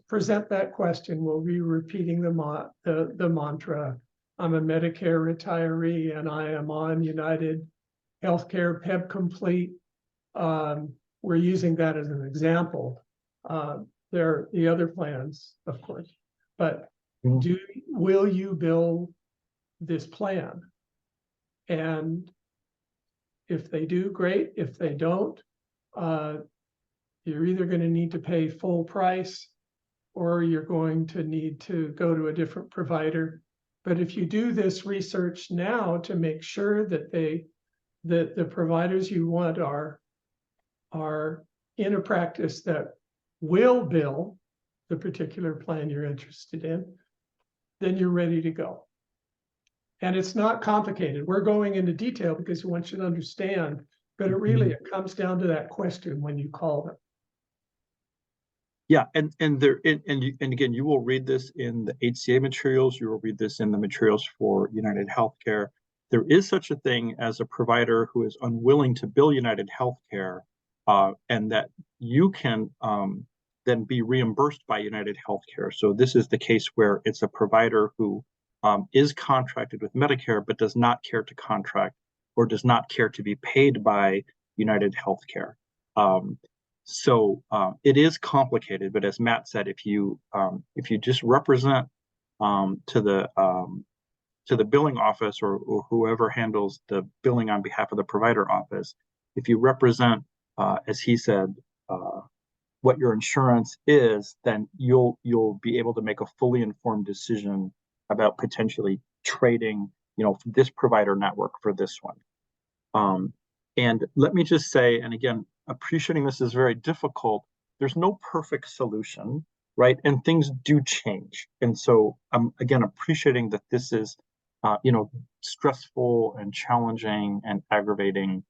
present that question. We'll be repeating the mantra. I'm a Medicare retiree and I am on United Healthcare PEBB Complete. We're using that as an example. There are the other plans, of course, but will you bill this plan? And if they do, great. If they don't, you're either going to need to pay full price or you're going to need to go to a different provider. But if you do this research now to make sure that the providers you want are in a practice that will bill the particular plan you're interested in, then you're ready to go. And it's not complicated. We're going into detail because we want you to understand, but it comes down to that question when you call them. Yeah, and again, you will read this in the HCA materials. You will read this in the materials for United Healthcare. There is such a thing as a provider who is unwilling to bill United Healthcare, and that you can then be reimbursed by United Healthcare. So this is the case where it's a provider who is contracted with Medicare, but does not care to contract or does not care to be paid by United Healthcare. So it is complicated, but as Matt said, if you just represent to the billing office or whoever handles the billing on behalf of the provider office, if you represent, as he said, what your insurance is, then you'll be able to make a fully informed decision about potentially trading, this provider network for this one. And let me just say, and again, appreciating this is very difficult. There's no perfect solution, right? And things do change. And so I'm again appreciating that this is, stressful and challenging and aggravating.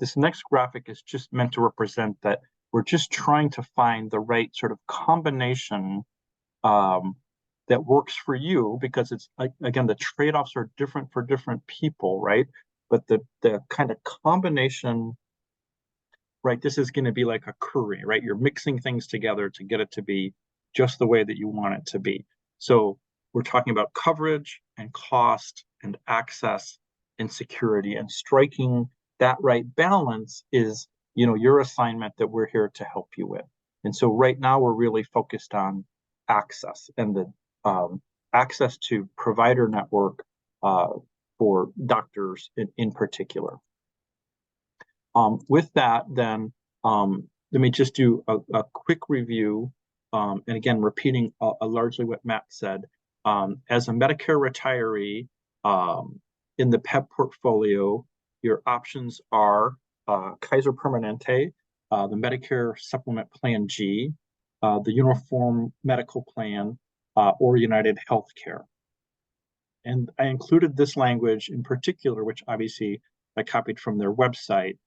This next graphic is just meant to represent that we're just trying to find the right sort of combination that works for you, because it's again, the trade-offs are different for different people, right? But the kind of combination, right? This is going to be like a curry, right? You're mixing things together to get it to be just the way that you want it to be. So we're talking about coverage and cost and access and security, and striking that right balance is, your assignment that we're here to help you with. And so right now we're really focused on access and the access to provider network for doctors in particular. With that, then, let me just do a quick review, and again, repeating largely what Matt said. As a Medicare retiree, in the PEBB portfolio, your options are Kaiser Permanente, the Medicare Supplement Plan G, the Uniform Medical Plan, or United Healthcare. And I included this language in particular, which obviously I copied from their website,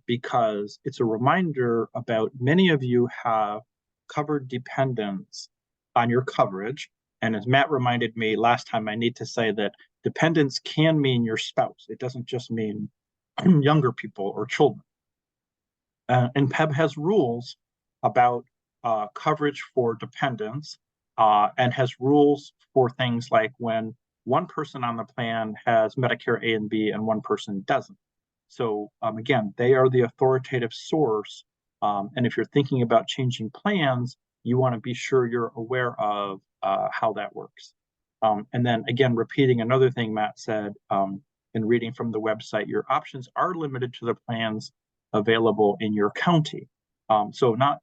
because it's a reminder about many of you have covered dependents on your coverage. And as Matt reminded me last time, I need to say that dependents can mean your spouse. It doesn't just mean younger people or children. And PEBB has rules about coverage for dependents, and has rules for things like when one person on the plan has Medicare A and B and one person doesn't. So again, they are the authoritative source. And if you're thinking about changing plans, you want to be sure you're aware of how that works. And then again, repeating another thing Matt said, in reading from the website, your options are limited to the plans available in your county. So not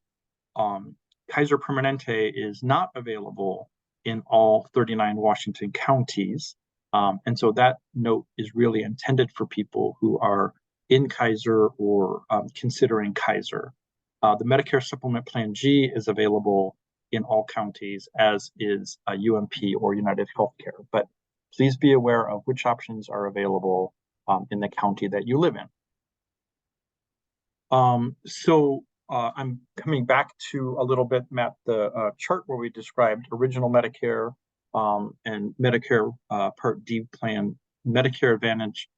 Kaiser Permanente is not available in all 39 Washington counties. And so that note is really intended for people who are in Kaiser or considering Kaiser. The Medicare Supplement Plan G is available in all counties, as is UMP or United Healthcare. But please be aware of which options are available in the county that you live in. I'm coming back to a little bit, Matt, the chart where we described original Medicare and Medicare Part D plan, Medicare Advantage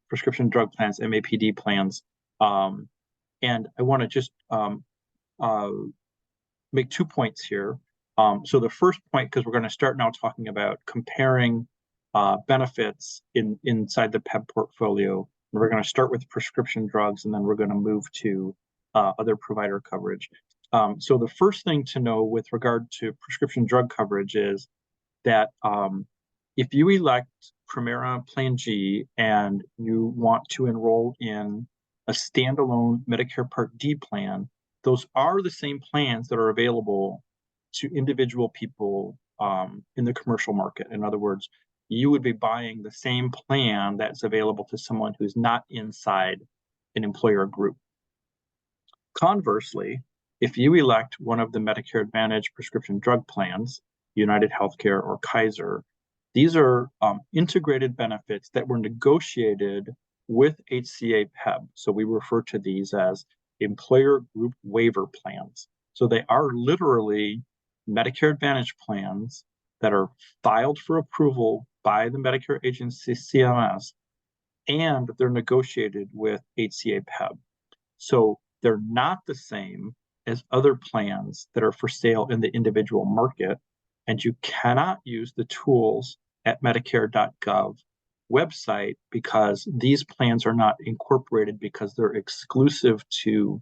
prescription drug plans, MAPD plans. And I want to just make 2 points here. So the first point, because we're going to start now talking about comparing benefits inside the PEBB portfolio. And we're going to start with prescription drugs, and then we're going to move to other provider coverage. So the first thing to know with regard to prescription drug coverage is that if you elect Premera Plan G and you want to enroll in a standalone Medicare Part D plan, those are the same plans that are available to individual people in the commercial market. In other words, you would be buying the same plan that's available to someone who's not inside an employer group. Conversely, if you elect one of the Medicare Advantage prescription drug plans, United Healthcare or Kaiser, these are integrated benefits that were negotiated with HCA PEBB. So we refer to these as employer group waiver plans. So they are literally Medicare Advantage plans that are filed for approval by the Medicare agency CMS, and they're negotiated with HCA PEBB. So they're not the same as other plans that are for sale in the individual market, and you cannot use the tools at Medicare.gov website because these plans are not incorporated because they're exclusive to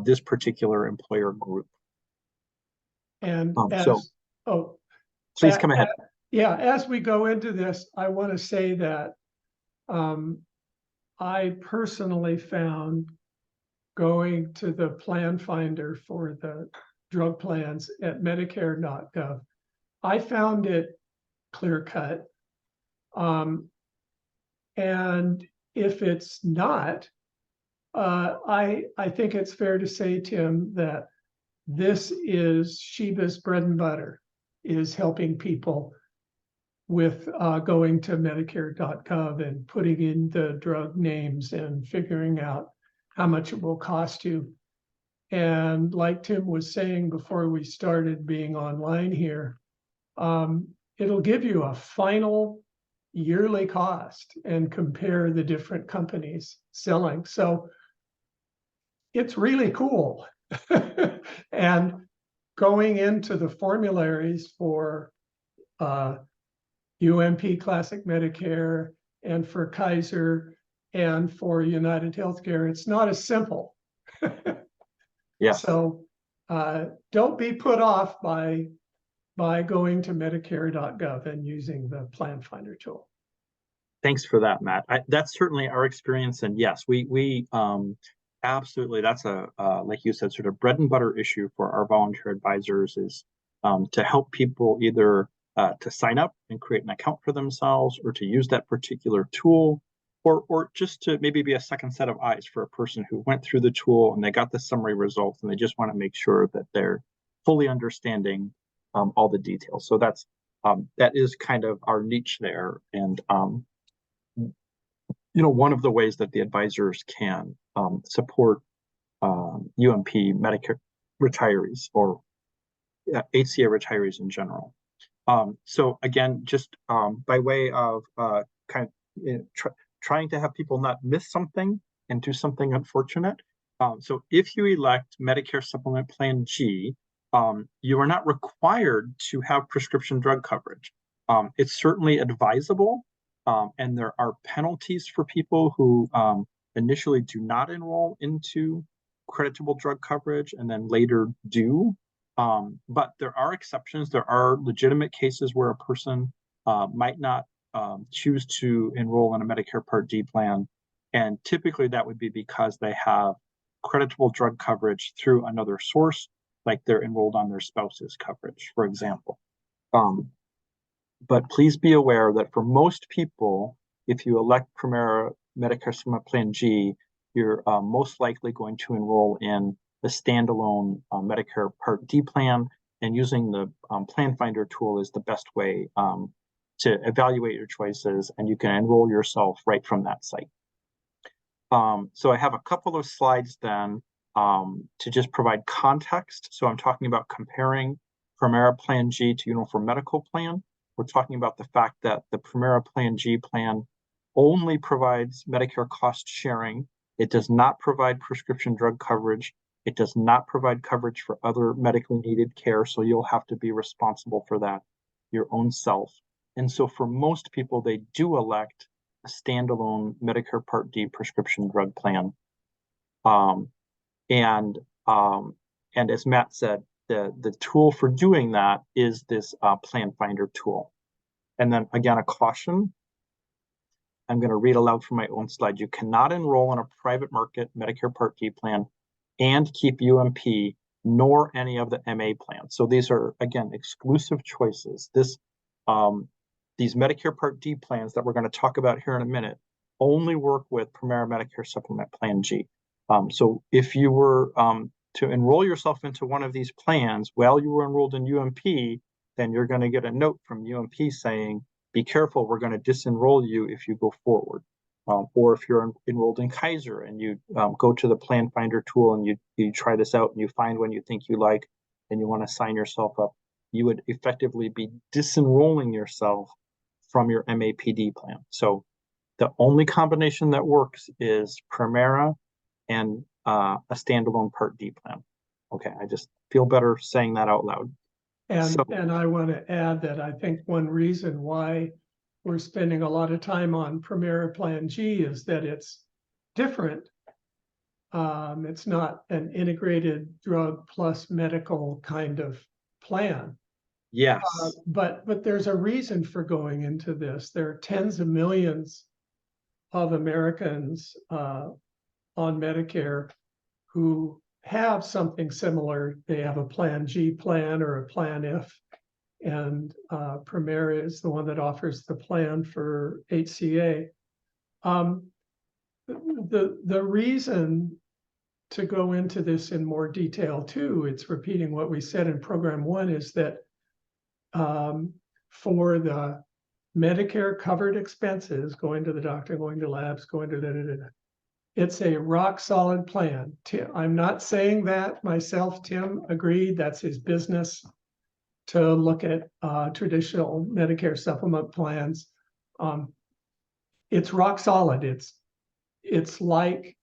this particular employer group. And please come ahead. As we go into this, I want to say that I personally found going to the plan finder for the drug plans at Medicare.gov, I found it clear cut. And if it's not, I think it's fair to say, Tim, that this is SHIBA's bread and butter, is helping people with going to Medicare.gov and putting in the drug names and figuring out how much it will cost you. And like Tim was saying before we started being online here, it'll give you a final yearly cost and compare the different companies selling. So it's really cool. And going into the formularies for UMP Classic Medicare and for Kaiser and for United Healthcare, it's not as simple. Yes. So don't be put off by going to Medicare.gov and using the Plan Finder tool. Thanks for that, Matt. That's certainly our experience, and yes, we absolutely, that's a like you said, sort of bread and butter issue for our volunteer advisors is to help people either to sign up and create an account for themselves, or to use that particular tool, or just to maybe be a second set of eyes for a person who went through the tool and they got the summary results and they just want to make sure that they're fully understanding all the details. So that's that is kind of our niche there, and one of the ways that the advisors can support UMP Medicare retirees or HCA retirees in general. So again, just by way of trying to have people not miss something and do something unfortunate. So if you elect Medicare Supplement Plan G, you are not required to have prescription drug coverage. It's certainly advisable, and there are penalties for people who initially do not enroll into creditable drug coverage and then later do. But there are exceptions. There are legitimate cases where a person might not choose to enroll in a Medicare Part D plan. And typically that would be because they have creditable drug coverage through another source, like they're enrolled on their spouse's coverage, for example. But please be aware that for most people, if you elect Premera Medicare Supplement Plan G, you're most likely going to enroll in the standalone Medicare Part D plan. and using the Plan Finder tool is the best way to evaluate your choices, and you can enroll yourself right from that site. So I have a couple of slides then to just provide context. So I'm talking about comparing Premera Plan G to Uniform Medical Plan. We're talking about the fact that the Premera Plan G plan only provides Medicare cost sharing. It does not provide prescription drug coverage. It does not provide coverage for other medically needed care, so you'll have to be responsible for that your own self. And so for most people, they do elect a standalone Medicare Part D prescription drug plan. And as Matt said, the tool for doing that is this Plan Finder tool. And then again, a caution. I'm going to read aloud from my own slide. You cannot enroll in a private market Medicare Part D plan and keep UMP, nor any of the MA plans. So these are, again, exclusive choices. These Medicare Part D plans that we're going to talk about here in a minute only work with Premera Medicare Supplement Plan G. So if you were to enroll yourself into one of these plans while you were enrolled in UMP, then you're going to get a note from UMP saying, be careful, we're going to disenroll you if you go forward. Or if you're enrolled in Kaiser and you go to the Plan Finder tool and you try this out and you find one you think you like and you want to sign yourself up, you would effectively be disenrolling yourself from your MAPD plan. So the only combination that works is Premera and a standalone Part D plan. Okay, I just feel better saying that out loud. And I want to add that I think one reason why we're spending a lot of time on Premera Plan G is that it's different. It's not an integrated drug plus medical kind of plan. Yes. But there's a reason for going into this. There are tens of millions of Americans on Medicare who have something similar. They have a Plan G plan or a Plan F, and Premera is the one that offers the plan for HCA. The reason to go into this in more detail too, it's repeating what we said in program 1, is that for the Medicare covered expenses, going to the doctor, going to labs, going to it's a rock solid plan. I'm not saying that myself. Tim agreed. That's his business to look at traditional Medicare supplement plans. It's rock solid. It's like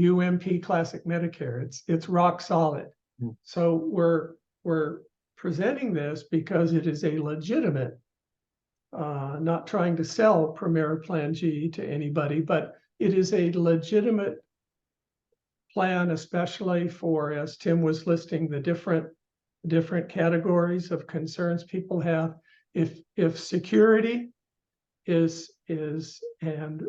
UMP Classic Medicare. It's rock solid. So we're presenting this because it is a legitimate, not trying to sell Premera Plan G to anybody, but it is a legitimate plan, especially for, as Tim was listing, the different categories of concerns people have. If security is and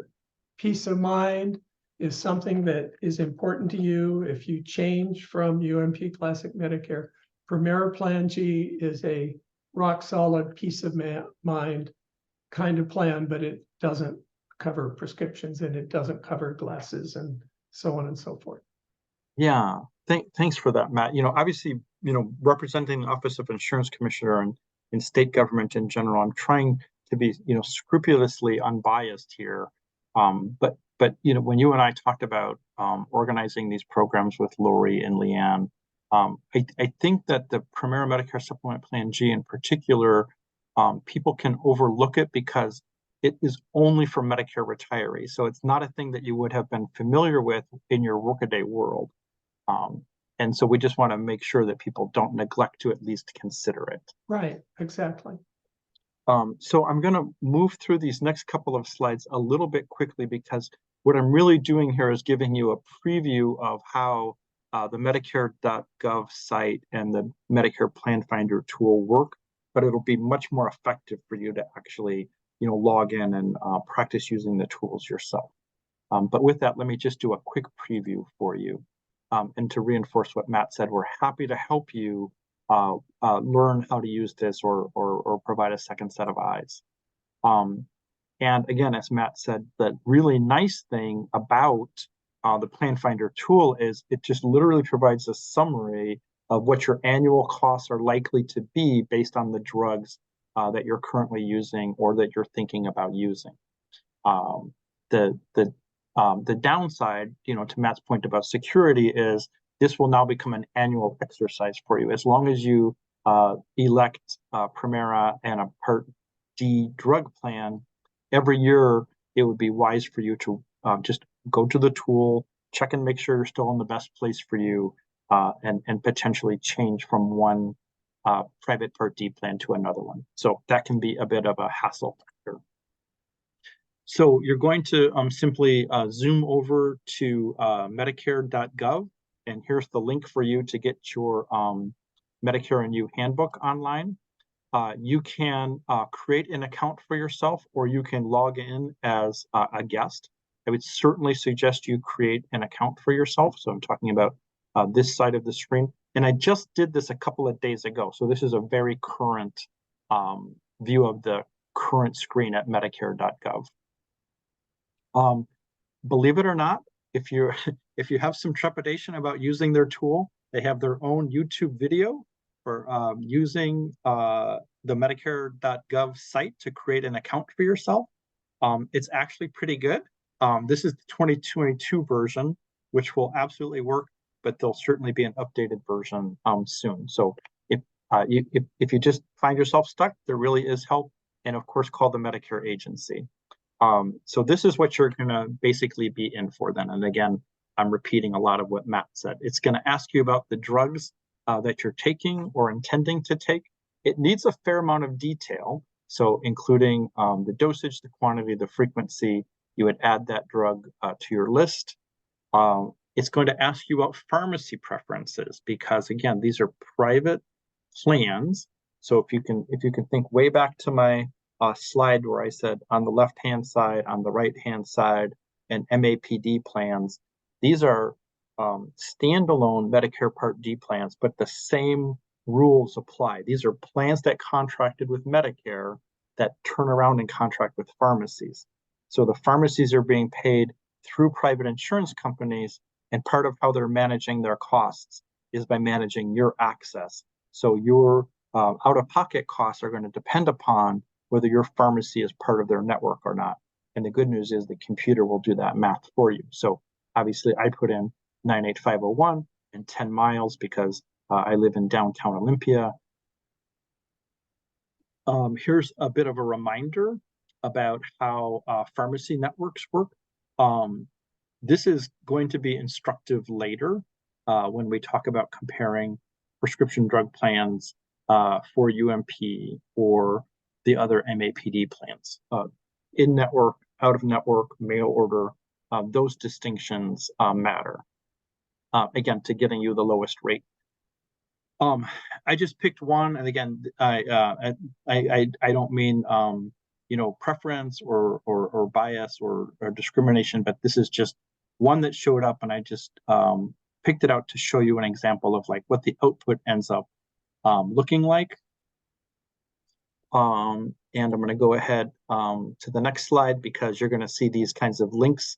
peace of mind is something that is important to you, if you change from UMP Classic Medicare, Premera Plan G is a rock solid peace of mind kind of plan, but it doesn't cover prescriptions and it doesn't cover glasses and so on and so forth. Yeah, thanks for that, Matt. Obviously, representing the Office of Insurance Commissioner and in state government in general, I'm trying to be, scrupulously unbiased here. But when you and I talked about organizing these programs with Lori and Leanne, I think that the Premera Medicare Supplement Plan G in particular, people can overlook it because it is only for Medicare retirees. So it's not a thing that you would have been familiar with in your workaday world. And so we just want to make sure that people don't neglect to at least consider it. Right, exactly. So I'm going to move through these next couple of slides a little bit quickly because what I'm really doing here is giving you a preview of how the Medicare.gov site and the Medicare Plan Finder tool work, but it'll be much more effective for you to actually log in and practice using the tools yourself. But with that, let me just do a quick preview for you. And to reinforce what Matt said, we're happy to help you learn how to use this or provide a second set of eyes. And again, as Matt said, the really nice thing about the Plan Finder tool is it just literally provides a summary of what your annual costs are likely to be based on the drugs that you're currently using or that you're thinking about using. The downside, to Matt's point about security, is this will now become an annual exercise for you. As long as you elect Premera and a Part D drug plan, every year it would be wise for you to just go to the tool, check and make sure you're still in the best place for you, and potentially change from one private Part D plan to another one. So that can be a bit of a hassle factor. So you're going to simply zoom over to Medicare.gov, and here's the link for you to get your Medicare and You handbook online. You can create an account for yourself, or you can log in as a guest. I would certainly suggest you create an account for yourself. So I'm talking about this side of the screen. And I just did this a couple of days ago. So this is a very current view of the current screen at Medicare.gov. Believe it or not, if you have some trepidation about using their tool, they have their own YouTube video for using the Medicare.gov site to create an account for yourself. It's actually pretty good. This is the 2022 version, which will absolutely work, but there'll certainly be an updated version soon. So if you just find yourself stuck, there really is help, and of course, call the Medicare agency. So this is what you're going to basically be in for then. And again, I'm repeating a lot of what Matt said. It's going to ask you about the drugs that you're taking or intending to take. It needs a fair amount of detail, so including the dosage, the quantity, the frequency. You would add that drug to your list. It's going to ask you about pharmacy preferences, because again, these are private plans. So if you can think way back to my slide where I said on the left-hand side, on the right-hand side, and MAPD plans, these are standalone Medicare Part D plans, but the same rules apply. These are plans that contracted with Medicare that turn around and contract with pharmacies. So the pharmacies are being paid through private insurance companies, and part of how they're managing their costs is by managing your access. So your out-of-pocket costs are going to depend upon whether your pharmacy is part of their network or not. And the good news is the computer will do that math for you. So obviously I put in 98501 and 10 miles because I live in downtown Olympia. Here's a bit of a reminder about how pharmacy networks work. This is going to be instructive later when we talk about comparing prescription drug plans for UMP or the other MAPD plans. In-network, out-of-network, mail order, those distinctions matter. Again, to getting you the lowest rate. I just picked one, and again, I don't mean preference or bias or discrimination, but this is just one that showed up, and I just picked it out to show you an example of like what the output ends up looking like. And I'm going to go ahead to the next slide, because you're going to see these kinds of links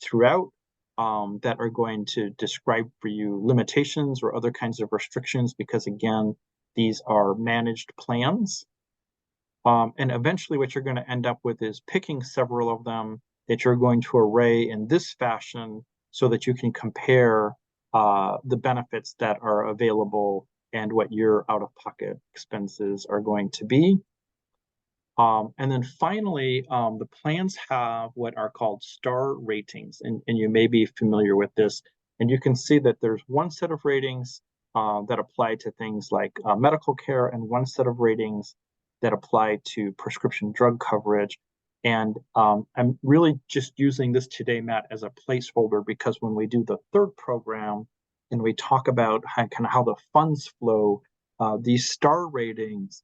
throughout that are going to describe for you limitations or other kinds of restrictions, because again, these are managed plans. And eventually what you're going to end up with is picking several of them that you're going to array in this fashion so that you can compare the benefits that are available and what your out-of-pocket expenses are going to be. And then finally, the plans have what are called star ratings, and you may be familiar with this. And you can see that there's one set of ratings that apply to things like medical care, and one set of ratings that apply to prescription drug coverage. And I'm really just using this today, Matt, as a placeholder, because when we do the third program and we talk about kind of how the funds flow, these star ratings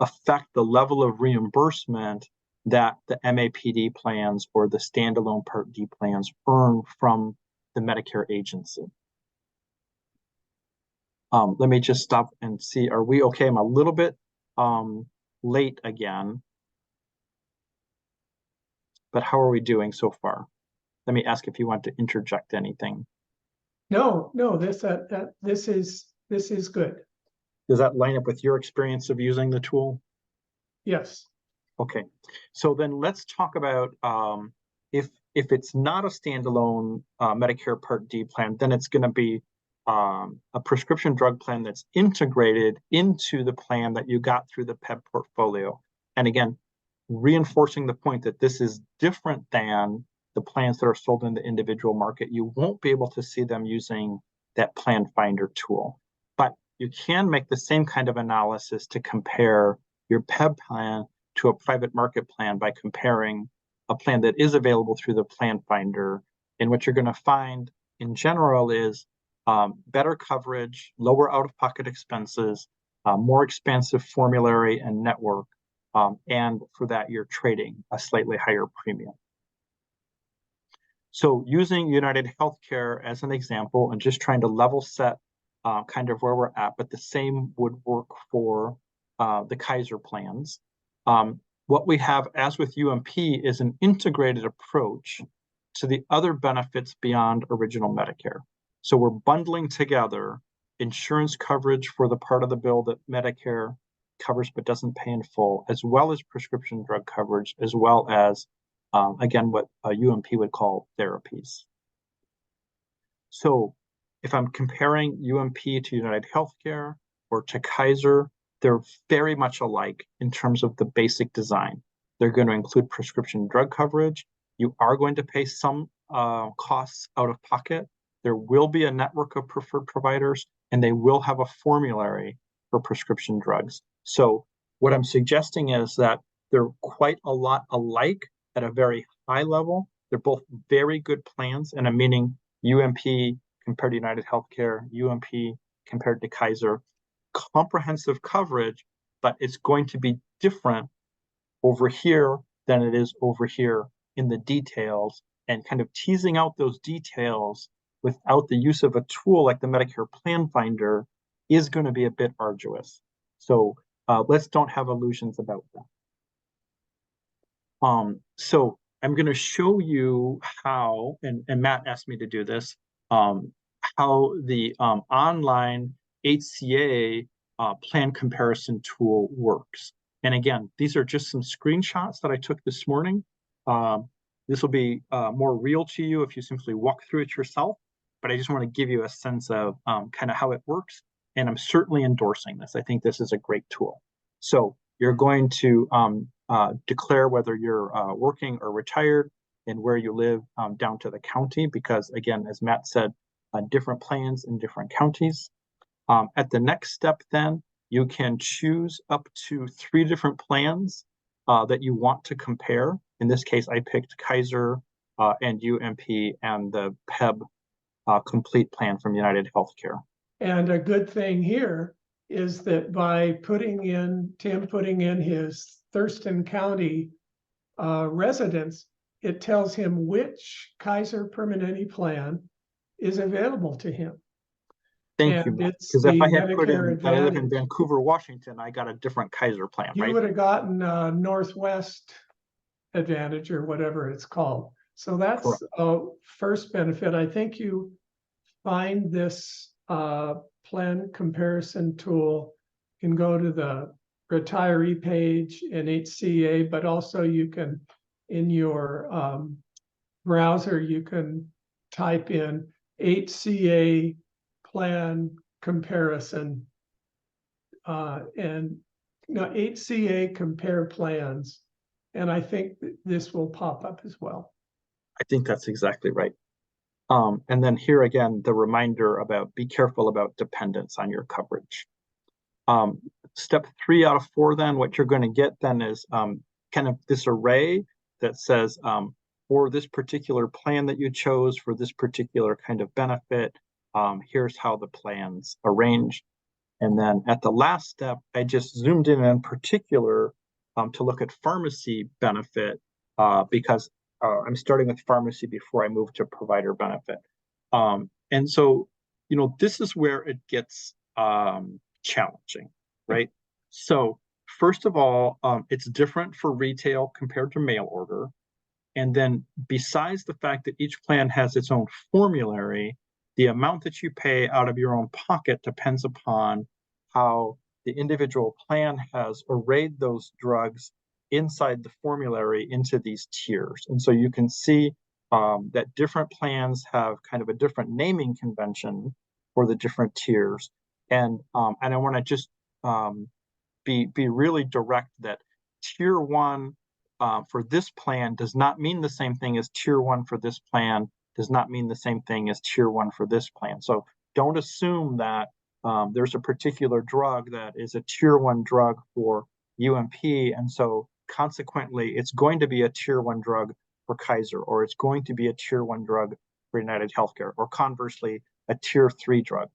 affect the level of reimbursement that the MAPD plans or the standalone Part D plans earn from the Medicare agency. Let me just stop and see, are we okay? I'm a little bit late again, but how are we doing so far? Let me ask if you want to interject anything. No, this this is good. Does that line up with your experience of using the tool? Yes. Okay, so then let's talk about if it's not a standalone Medicare Part D plan, then it's going to be a prescription drug plan that's integrated into the plan that you got through the PEBB portfolio. And again, reinforcing the point that this is different than the plans that are sold in the individual market. You won't be able to see them using that plan finder tool, but you can make the same kind of analysis to compare your PEBB plan to a private market plan by comparing a plan that is available through the plan finder. And what you're going to find in general is better coverage, lower out-of-pocket expenses, more expansive formulary and network, and for that you're trading a slightly higher premium. So using United Healthcare as an example and just trying to level set kind of where we're at, but the same would work for the Kaiser plans. What we have, as with UMP, is an integrated approach to the other benefits beyond original Medicare. So we're bundling together insurance coverage for the part of the bill that Medicare covers but doesn't pay in full, as well as prescription drug coverage, as well as, again, what UMP would call therapies. So if I'm comparing UMP to United Healthcare or to Kaiser, they're very much alike in terms of the basic design. They're going to include prescription drug coverage. You are going to pay some costs out of pocket. There will be a network of preferred providers, and they will have a formulary for prescription drugs. So what I'm suggesting is that they're quite a lot alike at a very high level. They're both very good plans, and I'm meaning UMP compared to United Healthcare, UMP compared to Kaiser. Comprehensive coverage, but it's going to be different over here than it is over here in the details, and kind of teasing out those details without the use of a tool like the Medicare Plan Finder is going to be a bit arduous. So let's don't have illusions about that. So I'm going to show you how, and Matt asked me to do this, how the online HCA plan comparison tool works. And again, these are just some screenshots that I took this morning. This will be more real to you if you simply walk through it yourself, but I just want to give you a sense of kind of how it works. And I'm certainly endorsing this. I think this is a great tool. So you're going to declare whether you're working or retired and where you live down to the county, because again, as Matt said, different plans in different counties. At the next step, then, you can choose up to 3 different plans that you want to compare. In this case, I picked Kaiser and UMP and the PEBB complete plan from United Healthcare. And a good thing here is that by Tim putting in his Thurston County residence, it tells him which Kaiser Permanente plan is available to him. Thank you, because if I had put in, I live in Vancouver, Washington, I got a different Kaiser plan, right? You would have gotten Northwest Advantage or whatever it's called. So that's a first benefit. I think you find this plan comparison tool. You can go to the retiree page in HCA, but also you can, in your browser, you can type in HCA plan comparison and HCA compare plans. And I think this will pop up as well. I think that's exactly right. And then here again, the reminder about be careful about dependence on your coverage. Step 3 out of 4, then, what you're going to get then is kind of this array that says for this particular plan that you chose, for this particular kind of benefit, here's how the plan's arranged. And then at the last step, I just zoomed in particular to look at pharmacy benefit because I'm starting with pharmacy before I move to provider benefit. And so, this is where it gets challenging, right? So first of all, it's different for retail compared to mail order. And then besides the fact that each plan has its own formulary, the amount that you pay out of your own pocket depends upon how the individual plan has arrayed those drugs inside the formulary into these tiers. And so you can see that different plans have kind of a different naming convention for the different tiers. And I want to just be really direct that tier 1 for this plan does not mean the same thing as tier 1 for this plan, does not mean the same thing as tier 1 for this plan. So don't assume that there's a particular drug that is a tier 1 drug for UMP, and so consequently it's going to be a tier 1 drug for Kaiser, or it's going to be a tier 1 drug for United Healthcare, or conversely a tier 3 drug.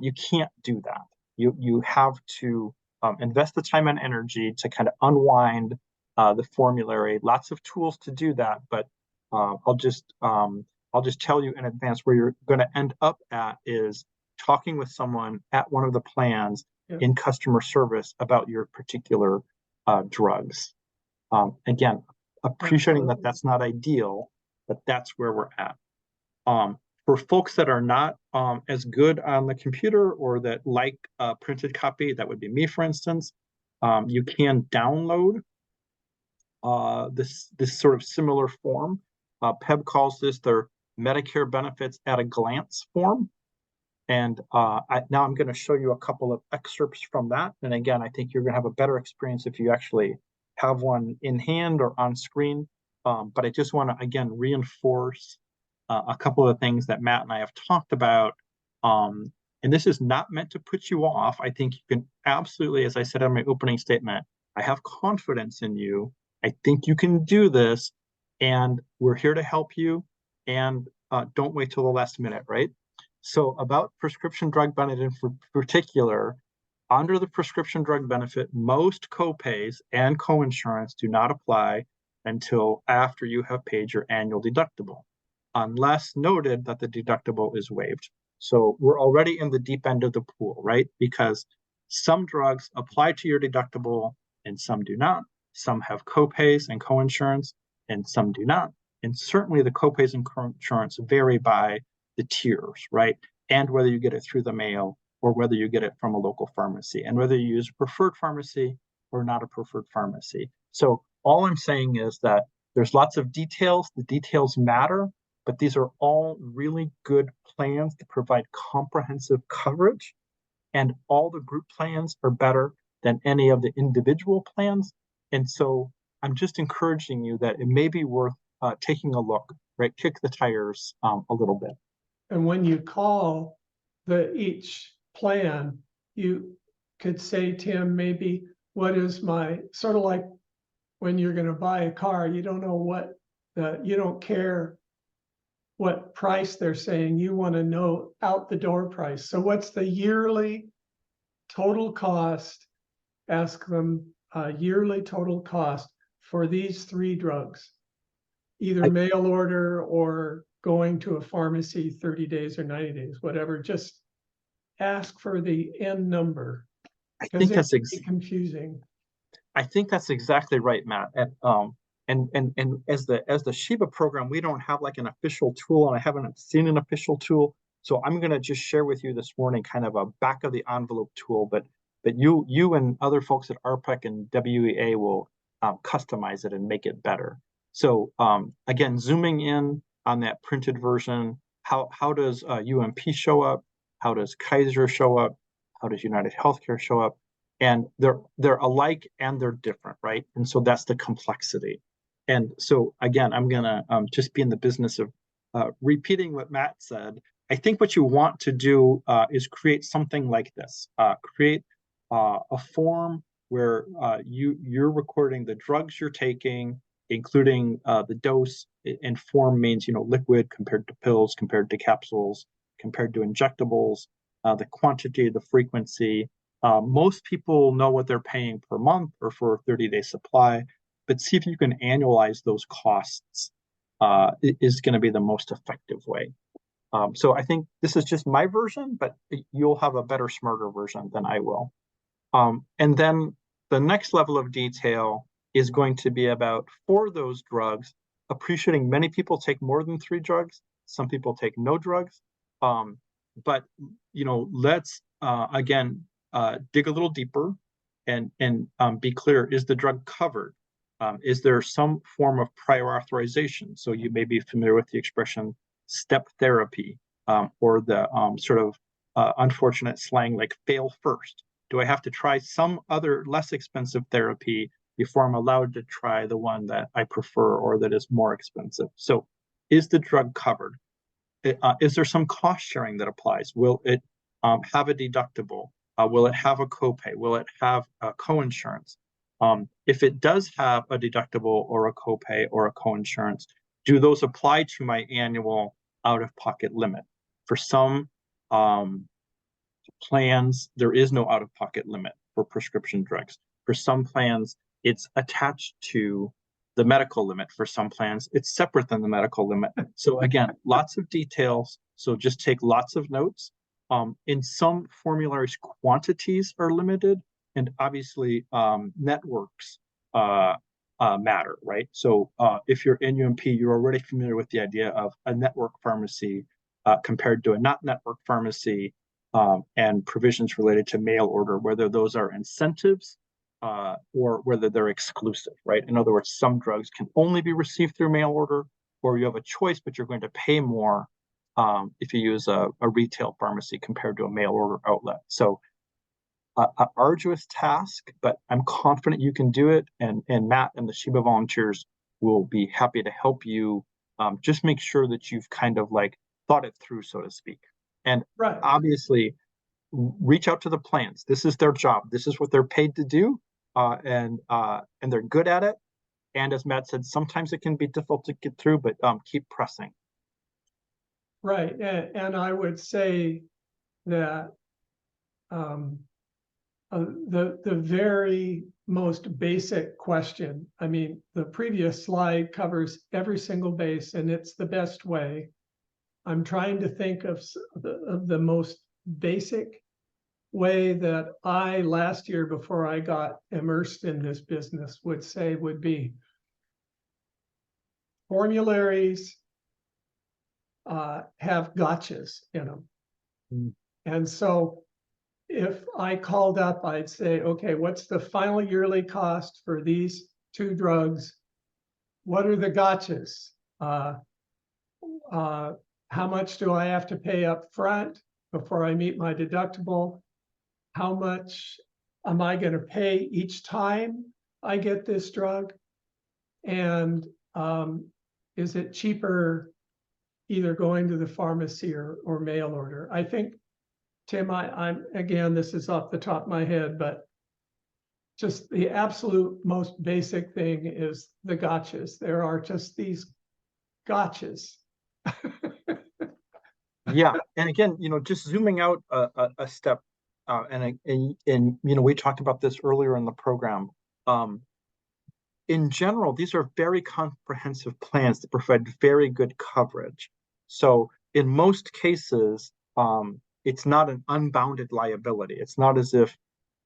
You can't do that. You have to invest the time and energy to kind of unwind the formulary. Lots of tools to do that, but I'll just tell you in advance where you're going to end up at is talking with someone at one of the plans in customer service about your particular drugs. Again, appreciating that that's not ideal, but that's where we're at. For folks that are not as good on the computer or that like a printed copy, that would be me, for instance, you can download this sort of similar form. PEBB calls this their Medicare Benefits at a Glance form. And now I'm going to show you a couple of excerpts from that. And again, I think you're going to have a better experience if you actually have one in hand or on screen. But I just want to, again, reinforce a couple of things that Matt and I have talked about. And this is not meant to put you off. I think you can absolutely, as I said in my opening statement, I have confidence in you. I think you can do this, and we're here to help you. And don't wait till the last minute, right? So about prescription drug benefit in particular, under the prescription drug benefit, most copays and coinsurance do not apply until after you have paid your annual deductible, unless noted that the deductible is waived. So we're already in the deep end of the pool, right? Because some drugs apply to your deductible and some do not. Some have copays and coinsurance and some do not. And certainly the copays and coinsurance vary by the tiers, right? And whether you get it through the mail or whether you get it from a local pharmacy, and whether you use a preferred pharmacy or not a preferred pharmacy. So all I'm saying is that there's lots of details. The details matter, but these are all really good plans to provide comprehensive coverage. And all the group plans are better than any of the individual plans. And so I'm just encouraging you that it may be worth taking a look, right? Kick the tires a little bit. And when you call each plan, you could say, Tim, maybe what is my, sort of like when you're going to buy a car, you don't know what, you don't care what price they're saying, you want to know out the door price. So what's the yearly total cost? Ask them yearly total cost for these 3 drugs, either mail order or going to a pharmacy 30 days or 90 days, whatever. Just ask for the end number. I think that's confusing. I think that's exactly right, Matt. And as the SHIBA program, we don't have like an official tool, and I haven't seen an official tool. So I'm going to just share with you this morning kind of a back of the envelope tool, but you and other folks at RPEC and WEA will customize it and make it better. So again, zooming in on that printed version, how does UMP show up? How does Kaiser show up? How does United Healthcare show up? And they're alike and they're different, right? And so that's the complexity. And so again, I'm gonna just be in the business of repeating what Matt said. I think what you want to do is create something like this. Create a form where you're recording the drugs you're taking, including the dose. And form means, liquid compared to pills, compared to capsules, compared to injectables, the quantity, the frequency. Most people know what they're paying per month or for a 30-day supply, but see if you can annualize those costs is going to be the most effective way. So I think this is just my version, but you'll have a better, smarter version than I will. And then the next level of detail is going to be about, for those drugs, appreciating many people take more than 3 drugs. Some people take no drugs. But let's again dig a little deeper and be clear: is the drug covered? Is there some form of prior authorization? So you may be familiar with the expression step therapy, or the sort of unfortunate slang like fail first. Do I have to try some other less expensive therapy before I'm allowed to try the one that I prefer or that is more expensive? So is the drug covered? Is there some cost sharing that applies? Will it have a deductible? Will it have a copay? Will it have coinsurance? If it does have a deductible or a copay or a coinsurance, do those apply to my annual out-of-pocket limit? For some plans, there is no out-of-pocket limit for prescription drugs. For some plans, it's attached to the medical limit. For some plans, it's separate than the medical limit. So again, lots of details. So just take lots of notes. In some formularies, quantities are limited, and obviously networks matter, right? So if you're in UMP, you're already familiar with the idea of a network pharmacy compared to a not network pharmacy, and provisions related to mail order, whether those are incentives or whether they're exclusive, right? In other words, some drugs can only be received through mail order, or you have a choice, but you're going to pay more if you use a retail pharmacy compared to a mail order outlet. So an arduous task, but I'm confident you can do it. And Matt and the SHIBA volunteers will be happy to help you. Just make sure that you've kind of like thought it through, so to speak. And obviously, reach out to the plans. This is their job. This is what they're paid to do, and they're good at it. And as Matt said, sometimes it can be difficult to get through, but keep pressing. Right, and I would say that the very most basic question, I mean, the previous slide covers every single base, and it's the best way. I'm trying to think of the most basic way that I, last year before I got immersed in this business, would be formularies have gotchas in them. And so if I called up, I'd say, okay, what's the final yearly cost for these two drugs? What are the gotchas? How much do I have to pay up front before I meet my deductible? How much am I going to pay each time I get this drug? And is it cheaper either going to the pharmacy or mail order? I think, Tim, I'm again, this is off the top of my head, but just the absolute most basic thing is the gotchas. There are just these gotchas. Yeah, and again, just zooming out a step, and we talked about this earlier in the program. In general, these are very comprehensive plans that provide very good coverage. So in most cases, it's not an unbounded liability. It's not as if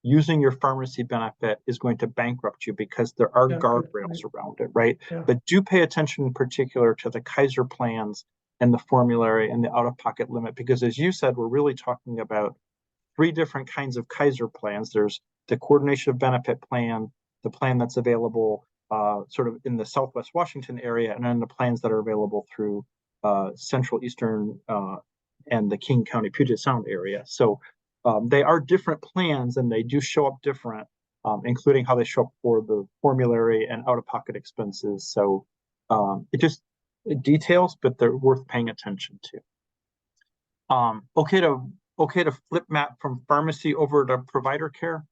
using your pharmacy benefit is going to bankrupt you, because there are guardrails around it, right? Yeah. But do pay attention in particular to the Kaiser plans and the formulary and the out-of-pocket limit, because as you said, we're really talking about 3 different kinds of Kaiser plans. There's the coordination of benefit plan, the plan that's available sort of in the Southwest Washington area, and then the plans that are available through Central, Eastern, and the King County, Puget Sound area. So they are different plans, and they do show up different, including how they show up for the formulary and out-of-pocket expenses. So it just details, but they're worth paying attention to. Okay to flip, Matt, from pharmacy over to provider care.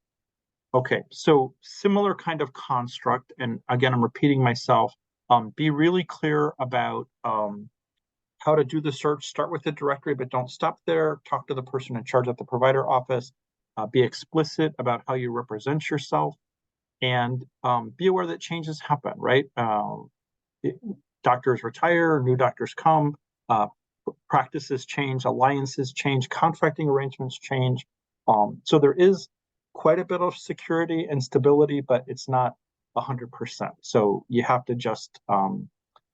Okay, so similar kind of construct, and again, I'm repeating myself. Be really clear about how to do the search. Start with the directory, but don't stop there. Talk to the person in charge at the provider office. Be explicit about how you represent yourself, and be aware that changes happen, right? Doctors retire, new doctors come, practices change, alliances change, contracting arrangements change. So there is quite a bit of security and stability, but it's not 100%. So you have to just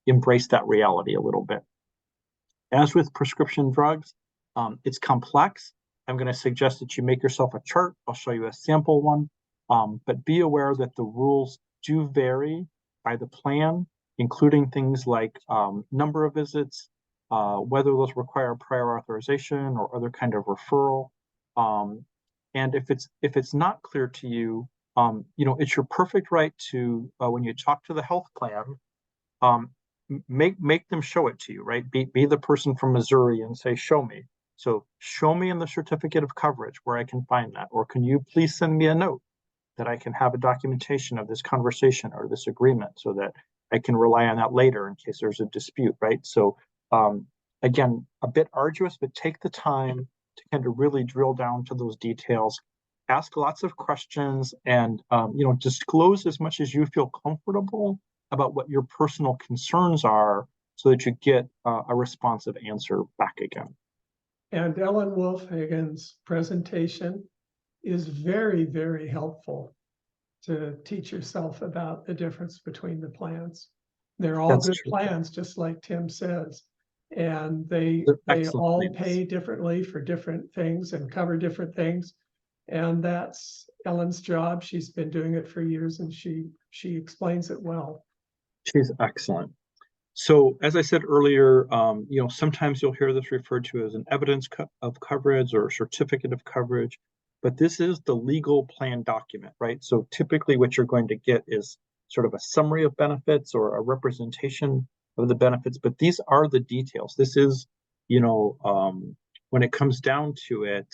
embrace that reality a little bit. As with prescription drugs, It's complex. I'm going to suggest that you make yourself a chart. I'll show you a sample one, but be aware that the rules do vary by the plan, including things like number of visits, whether those require prior authorization or other kind of referral. And if it's not clear to you, it's your perfect right to, when you talk to the health plan, make them show it to you, right? Be the person from Missouri and say, show me. So show me in the certificate of coverage where I can find that, or can you please send me a note that I can have a documentation of this conversation or this agreement so that I can rely on that later in case there's a dispute, right? So again, a bit arduous, but take the time to kind of really drill down to those details, ask lots of questions, and disclose as much as you feel comfortable about what your personal concerns are so that you get a responsive answer back again. And Ellen Wolfhagen's presentation is very, very helpful to teach yourself about the difference between the plans. They're all good plans, just like Tim says. And they all pay differently for different things and cover different things. And that's Ellen's job. She's been doing it for years, and she explains it well. She's excellent. So as I said earlier, sometimes you'll hear this referred to as an evidence of coverage or a certificate of coverage, but this is the legal plan document, right? So typically what you're going to get is sort of a summary of benefits or a representation of the benefits, but these are the details. This is, when it comes down to it,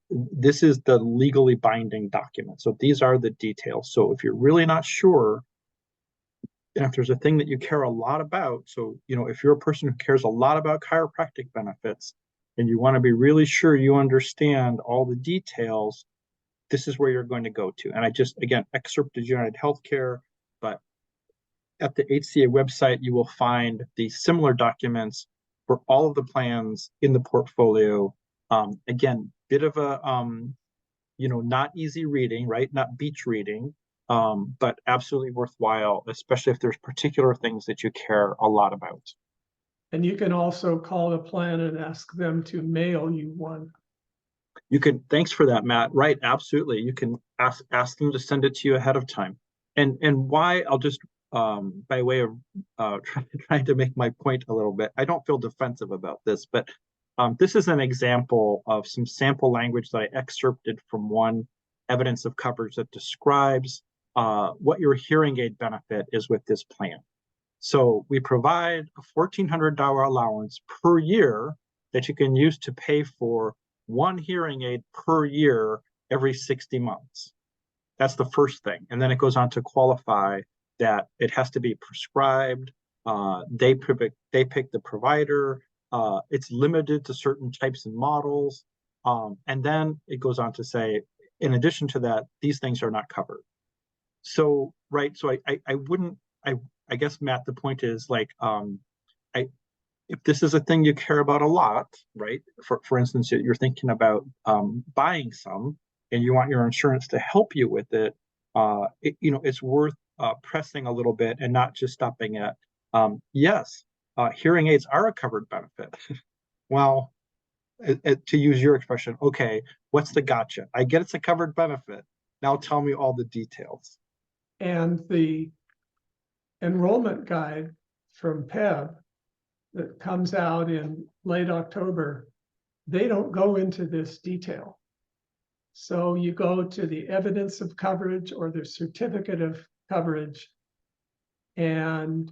this is the legally binding document. So these are the details. So if you're really not sure, and if there's a thing that you care a lot about, so, if you're a person who cares a lot about chiropractic benefits and you want to be really sure you understand all the details, this is where you're going to go to. And I just, again, excerpted United Healthcare, but at the HCA website, you will find the similar documents for all of the plans in the portfolio. Again, bit of a, not easy reading, right? Not beach reading. But absolutely worthwhile, especially if there's particular things that you care a lot about. And you can also call the plan and ask them to mail you one. You can, thanks for that, Matt. Right, absolutely. You can ask them to send it to you ahead of time. And why, I'll just, by way of trying to make my point a little bit, I don't feel defensive about this, but this is an example of some sample language that I excerpted from one evidence of coverage that describes what your hearing aid benefit is with this plan. So we provide a $1,400 allowance per year that you can use to pay for one hearing aid per year every 60 months. That's the first thing. And then it goes on to qualify that it has to be prescribed. They pick the provider. It's limited to certain types and models. And then it goes on to say, in addition to that, these things are not covered. So, right, so I guess, Matt, the point is, like, if this is a thing you care about a lot, right, for instance, you're thinking about buying some and you want your insurance to help you with it, it's worth pressing a little bit and not just stopping at, yes, hearing aids are a covered benefit. Well, to use your expression, okay, what's the gotcha? I get it's a covered benefit. Now tell me all the details. And the enrollment guide from PEBB that comes out in late October, they don't go into this detail. So you go to the evidence of coverage or the certificate of coverage and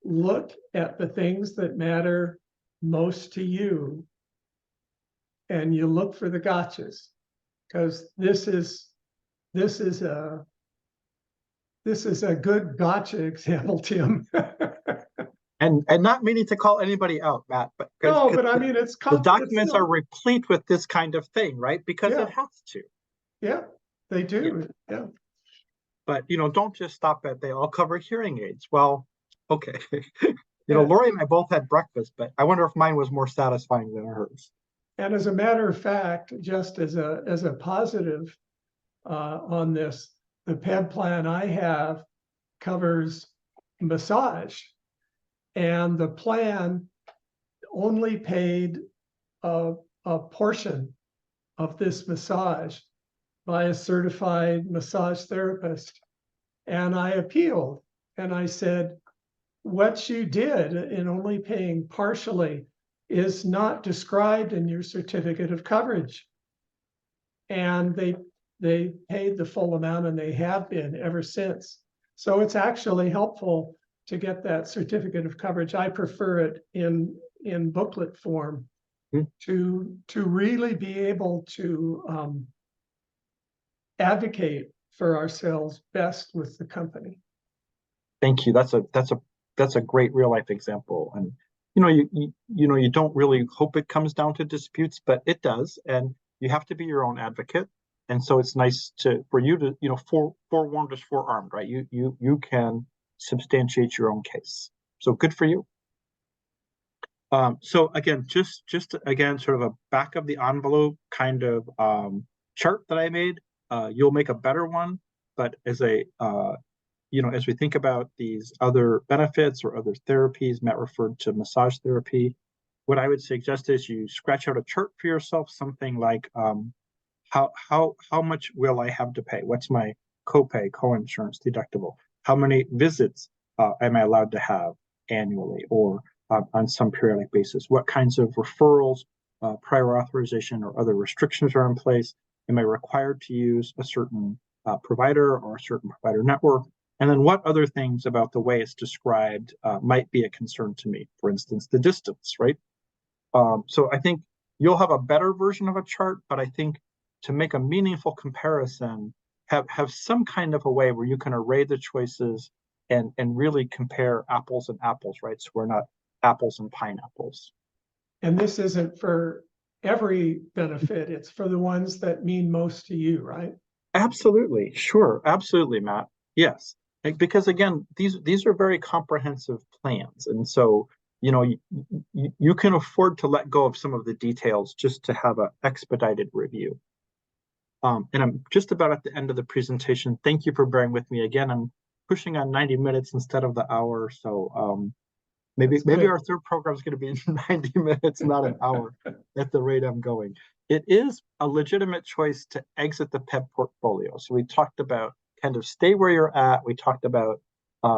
look at the things that matter most to you, and you look for the gotchas, because this is a good gotcha example, Tim. And not meaning to call anybody out, Matt, but no, but I mean, the documents are replete with this kind of thing, right? Because it has to. Yeah, they do. Yeah. But don't just stop at they all cover hearing aids. Well, okay. Lori and I both had breakfast, but I wonder if mine was more satisfying than hers. And as a matter of fact, just as a positive on this, the PEBB plan I have covers massage, and the plan only paid a portion of this massage by a certified massage therapist. And I appealed and I said, what you did in only paying partially is not described in your certificate of coverage. And they paid the full amount, and they have been ever since. So it's actually helpful to get that certificate of coverage. I prefer it in booklet form to really be able to advocate for ourselves best with the company. Thank you. That's a great real life example. And you don't really hope it comes down to disputes, but it does, and you have to be your own advocate. And so it's nice for you to, forewarned is forearmed, right? You can substantiate your own case. So good for you. So again, just again, sort of a back of the envelope kind of chart that I made. You'll make a better one, but as as we think about these other benefits or other therapies, Matt referred to massage therapy. What I would suggest is you scratch out a chart for yourself, something like how much will I have to pay? What's my copay, coinsurance, deductible? How many visits am I allowed to have annually or on some periodic basis? What kinds of referrals, prior authorization, or other restrictions are in place? Am I required to use a certain provider or a certain provider network? And then what other things about the way it's described might be a concern to me? For instance, the distance, right? So I think you'll have a better version of a chart, but I think to make a meaningful comparison, have some kind of a way where you can array the choices and really compare apples and apples, right? So we're not apples and pineapples. And this isn't for every benefit, it's for the ones that mean most to you, right? Absolutely. Sure. Absolutely, Matt. Yes. Because again, these are very comprehensive plans. And so, you can afford to let go of some of the details just to have an expedited review. And I'm just about at the end of the presentation. Thank you for bearing with me again. I'm pushing on 90 minutes instead of the hour. So maybe our third program is going to be 90 minutes, not an hour at the rate I'm going. It is a legitimate choice to exit the PEBB portfolio. So we talked about kind of stay where you're at. We talked about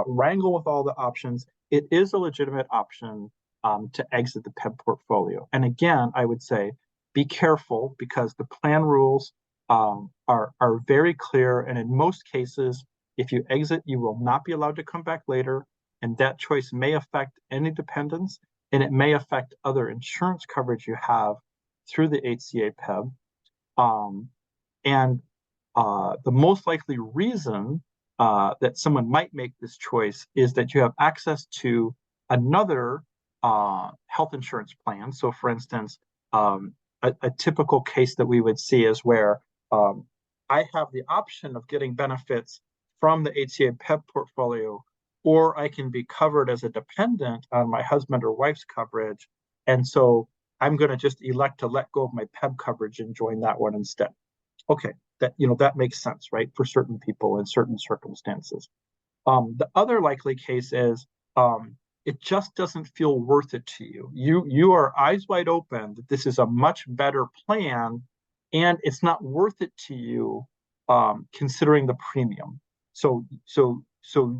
wrangle with all the options. It is a legitimate option to exit the PEBB portfolio. And again, I would say be careful because the plan rules are very clear. And in most cases, if you exit, you will not be allowed to come back later. And that choice may affect any dependents, and it may affect other insurance coverage you have through the HCA PEBB. The most likely reason that someone might make this choice is that you have access to another health insurance plan. So for instance, a typical case that we would see is where I have the option of getting benefits from the HCA PEBB portfolio, or I can be covered as a dependent on my husband or wife's coverage. And so I'm going to just elect to let go of my PEBB coverage and join that one instead. Okay, that makes sense, right? For certain people in certain circumstances. The other likely case is it just doesn't feel worth it to you. You are eyes wide open that this is a much better plan, and it's not worth it to you considering the premium. So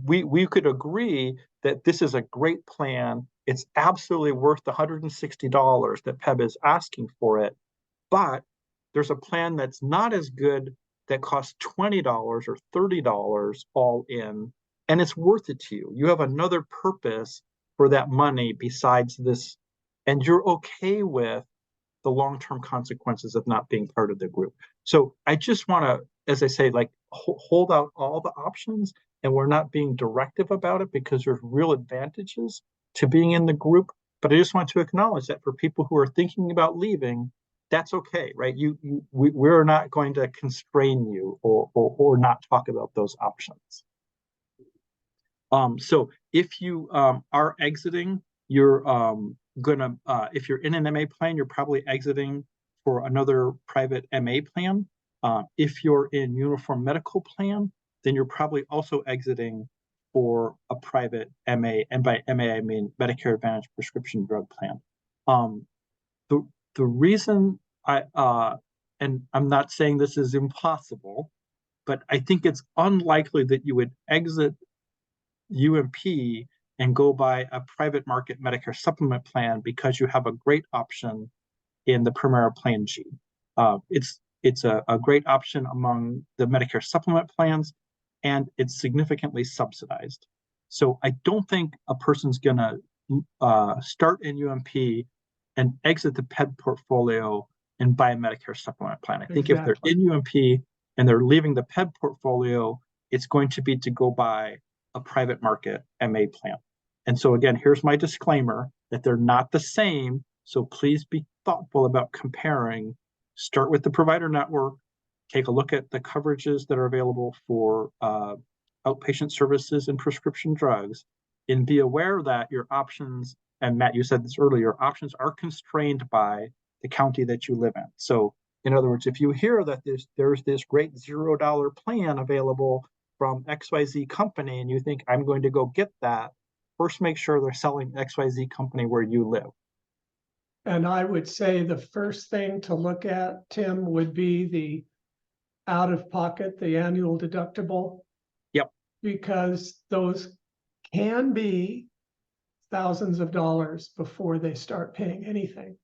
we could agree that this is a great plan. It's absolutely worth the $160 that PEBB is asking for it, but there's a plan that's not as good that costs $20 or $30 all in, and it's worth it to you. You have another purpose for that money besides this, and you're okay with the long-term consequences of not being part of the group. So I just want to, as I say, hold out all the options, and we're not being directive about it because there's real advantages to being in the group. But I just want to acknowledge that for people who are thinking about leaving, that's okay, right? We're not going to constrain you or not talk about those options. So if you are exiting, you're if you're in an MA plan, you're probably exiting for another private MA plan. If you're in uniform medical plan, then you're probably also exiting for a private MA, and by MA I mean Medicare Advantage prescription drug plan. the reason and I'm not saying this is impossible, but I think it's unlikely that you would exit UMP and go buy a private market Medicare supplement plan because you have a great option in the Primera Plan G. It's a great option among the Medicare supplement plans, and it's significantly subsidized. So I don't think a person's going to start in UMP and exit the PEBB portfolio and buy a Medicare supplement plan. I think if they're in UMP and they're leaving the PEBB portfolio, it's going to be to go buy a private market MA plan. And so again, here's my disclaimer that they're not the same. So please be thoughtful about comparing. Start with the provider network, take a look at the coverages that are available for outpatient services and prescription drugs, and be aware that your options, and Matt, you said this earlier, your options are constrained by the county that you live in. So in other words, if you hear that there's this great $0 plan available from XYZ company and you think I'm going to go get that, first make sure they're selling XYZ company where you live. And I would say the first thing to look at, Tim, would be the out-of-pocket, the annual deductible. Yep. Because those can be thousands of dollars before they start paying anything.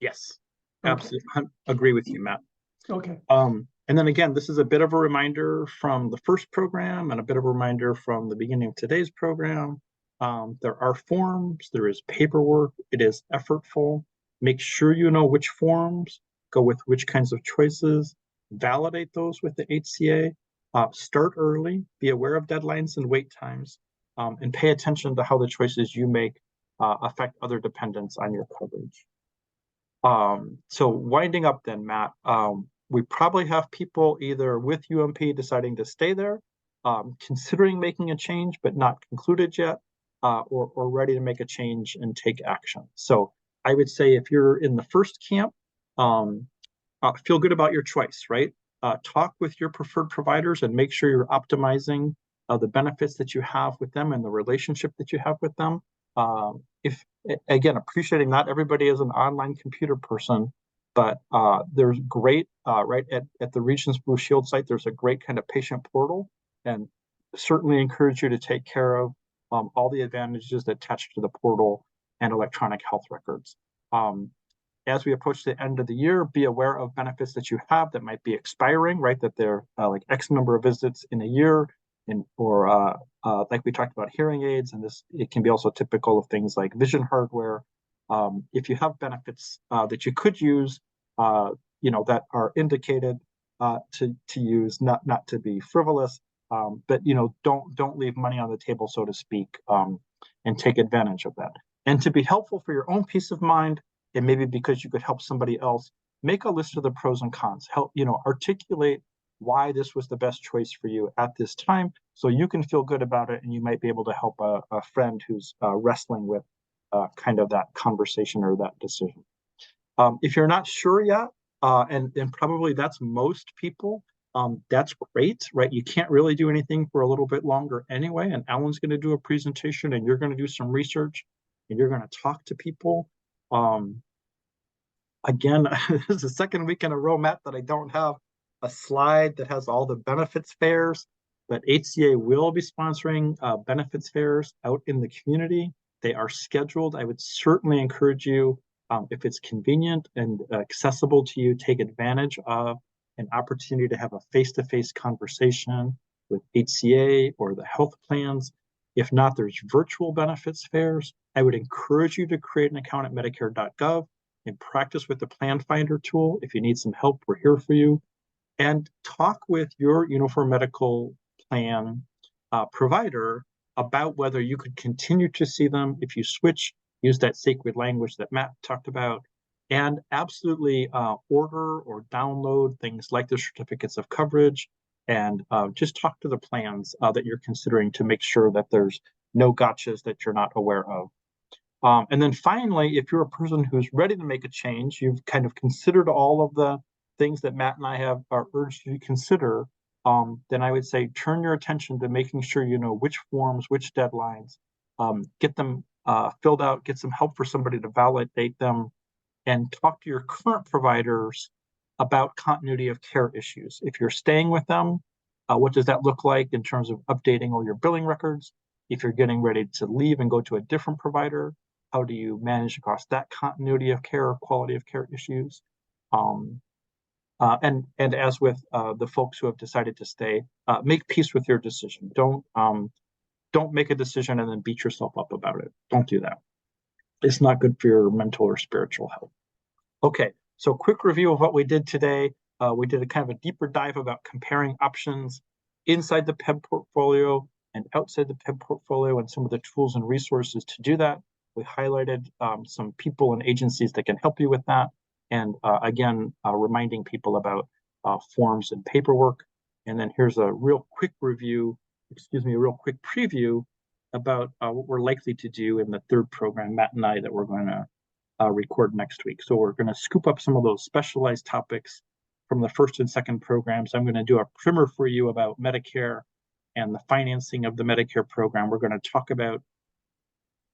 Yes, okay. Absolutely. I agree with you, Matt. Okay. And then again, this is a bit of a reminder from the first program and a bit of a reminder from the beginning of today's program. There are forms, there is paperwork, it is effortful. Make sure you know which forms, go with which kinds of choices, validate those with the HCA, start early, be aware of deadlines and wait times, and pay attention to how the choices you make affect other dependents on your coverage. So winding up then, Matt, we probably have people either with UMP deciding to stay there, considering making a change but not concluded yet, or ready to make a change and take action. So I would say if you're in the first camp, feel good about your choice, right? Talk with your preferred providers and make sure you're optimizing the benefits that you have with them and the relationship that you have with them. If again, appreciating not everybody is an online computer person, but there's great, right at the Regions Blue Shield site, there's a great kind of patient portal, and certainly encourage you to take care of all the advantages that attach to the portal and electronic health records. As we approach the end of the year, be aware of benefits that you have that might be expiring, right? That they're like X number of visits in a year, or like we talked about hearing aids, and this, it can be also typical of things like vision hardware. If you have benefits that you could use, that are indicated to use, not to be frivolous, but don't leave money on the table, so to speak, and take advantage of that. And to be helpful for your own peace of mind, and maybe because you could help somebody else, make a list of the pros and cons. Help articulate why this was the best choice for you at this time, so you can feel good about it, and you might be able to help a friend who's wrestling with kind of that conversation or that decision. If you're not sure yet, and probably that's most people, that's great, right? You can't really do anything for a little bit longer anyway, and Alan's going to do a presentation, and you're going to do some research, and you're going to talk to people. Again, this is the second week in a row, Matt, that I don't have a slide that has all the benefits fairs, but HCA will be sponsoring benefits fairs out in the community. They are scheduled. I would certainly encourage you, if it's convenient and accessible to you, take advantage of an opportunity to have a face-to-face conversation with HCA or the health plans. If not, there's virtual benefits fairs. I would encourage you to create an account at medicare.gov and practice with the Plan Finder tool. If you need some help, we're here for you. And talk with your uniform medical plan provider about whether you could continue to see them if you switch, use that sacred language that Matt talked about, and absolutely order or download things like the certificates of coverage, and just talk to the plans that you're considering to make sure that there's no gotchas that you're not aware of. And then finally, if you're a person who's ready to make a change, you've kind of considered all of the things that Matt and I have urged you to consider, then I would say turn your attention to making sure you know which forms, which deadlines, get them filled out, get some help for somebody to validate them, and talk to your current providers about continuity of care issues. If you're staying with them, what does that look like in terms of updating all your billing records? If you're getting ready to leave and go to a different provider, how do you manage across that continuity of care or quality of care issues? And as with the folks who have decided to stay, make peace with your decision. Don't make a decision and then beat yourself up about it. Don't do that. It's not good for your mental or spiritual health. Okay, so quick review of what we did today. We did a kind of a deeper dive about comparing options inside the PEBB portfolio and outside the PEBB portfolio and some of the tools and resources to do that. We highlighted some people and agencies that can help you with that. And again, reminding people about forms and paperwork. And then here's a real quick review, a real quick preview about what we're likely to do in the third program, Matt and I, that we're going to record next week. So we're going to scoop up some of those specialized topics from the first and second programs. I'm going to do a primer for you about Medicare and the financing of the Medicare program. We're going to talk about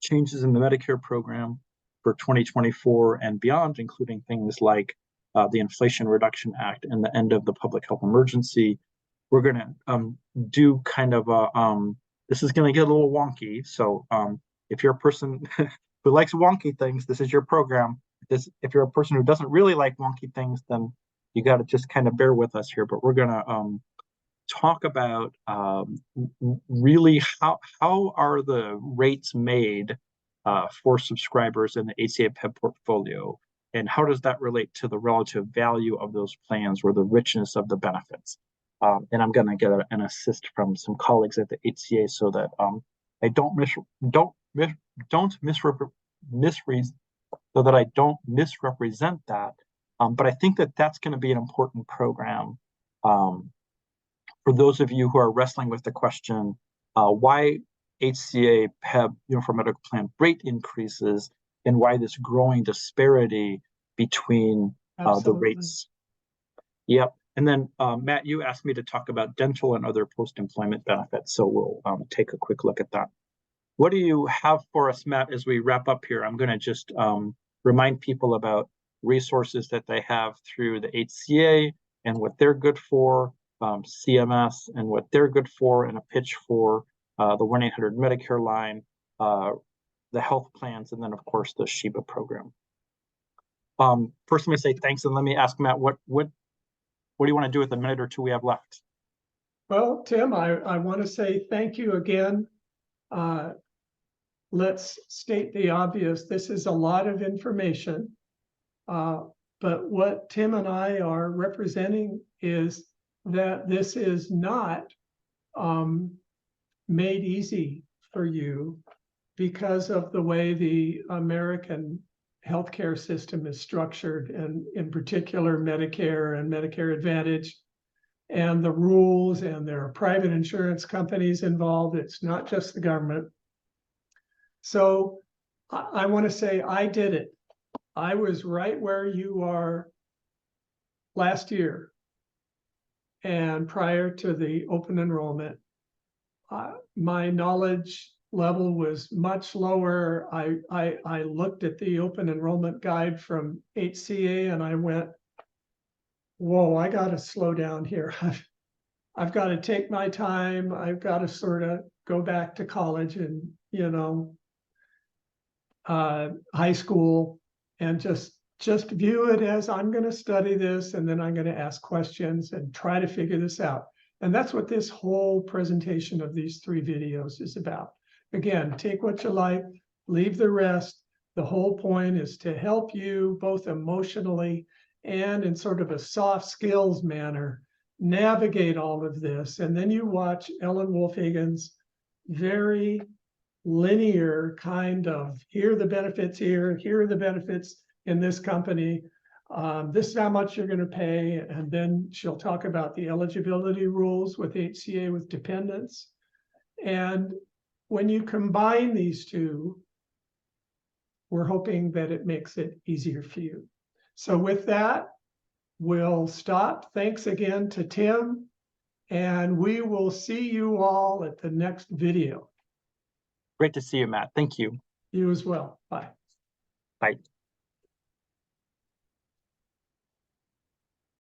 changes in the Medicare program for 2024 and beyond, including things like the Inflation Reduction Act and the end of the public health emergency. We're going to do kind of a, this is going to get a little wonky. So if you're a person who likes wonky things, this is your program. If you're a person who doesn't really like wonky things, then you got to just kind of bear with us here. But we're going to talk about really how are the rates made for subscribers in the HCA PEBB portfolio, and how does that relate to the relative value of those plans or the richness of the benefits? And I'm going to get an assist from some colleagues at the HCA so that I don't misrepresent that. But I think that that's going to be an important program for those of you who are wrestling with the question, why HCA PEBB Uniform Medical Plan rate increases and why this growing disparity between the rates. Yep. And then Matt, you asked me to talk about dental and other post-employment benefits. So we'll take a quick look at that. What do you have for us, Matt, as we wrap up here? I'm going to just remind people about resources that they have through the HCA and what they're good for, CMS and what they're good for, and a pitch for the 1-800 Medicare line, the health plans, and then of course the SHIBA program. First, let me say thanks, and let me ask Matt, what do you want to do with the minute or two we have left? Well, Tim, I want to say thank you again. Let's state the obvious. This is a lot of information, but what Tim and I are representing is that this is not made easy for you because of the way the American healthcare system is structured, and in particular Medicare and Medicare Advantage and the rules, and there are private insurance companies involved. It's not just the government. So I want to say I did it. I was right where you are last year. And prior to the open enrollment, my knowledge level was much lower. I looked at the open enrollment guide from HCA and I went, whoa, I got to slow down here. I've got to take my time. I've got to sort of go back to college and, high school, and just view it as I'm going to study this and then I'm going to ask questions and try to figure this out. And that's what this whole presentation of these 3 videos is about. Again, take what you like, leave the rest. The whole point is to help you both emotionally and in sort of a soft skills manner navigate all of this. And then you watch Ellen Wolfhagen's very linear kind of, here are the benefits here are the benefits in this company. This is how much you're going to pay. And then she'll talk about the eligibility rules with HCA with dependents. And when you combine these two, we're hoping that it makes it easier for you. So with that, we'll stop. Thanks again to Tim, and we will see you all at the next video. Great to see you, Matt. Thank you. You as well. Bye. Bye.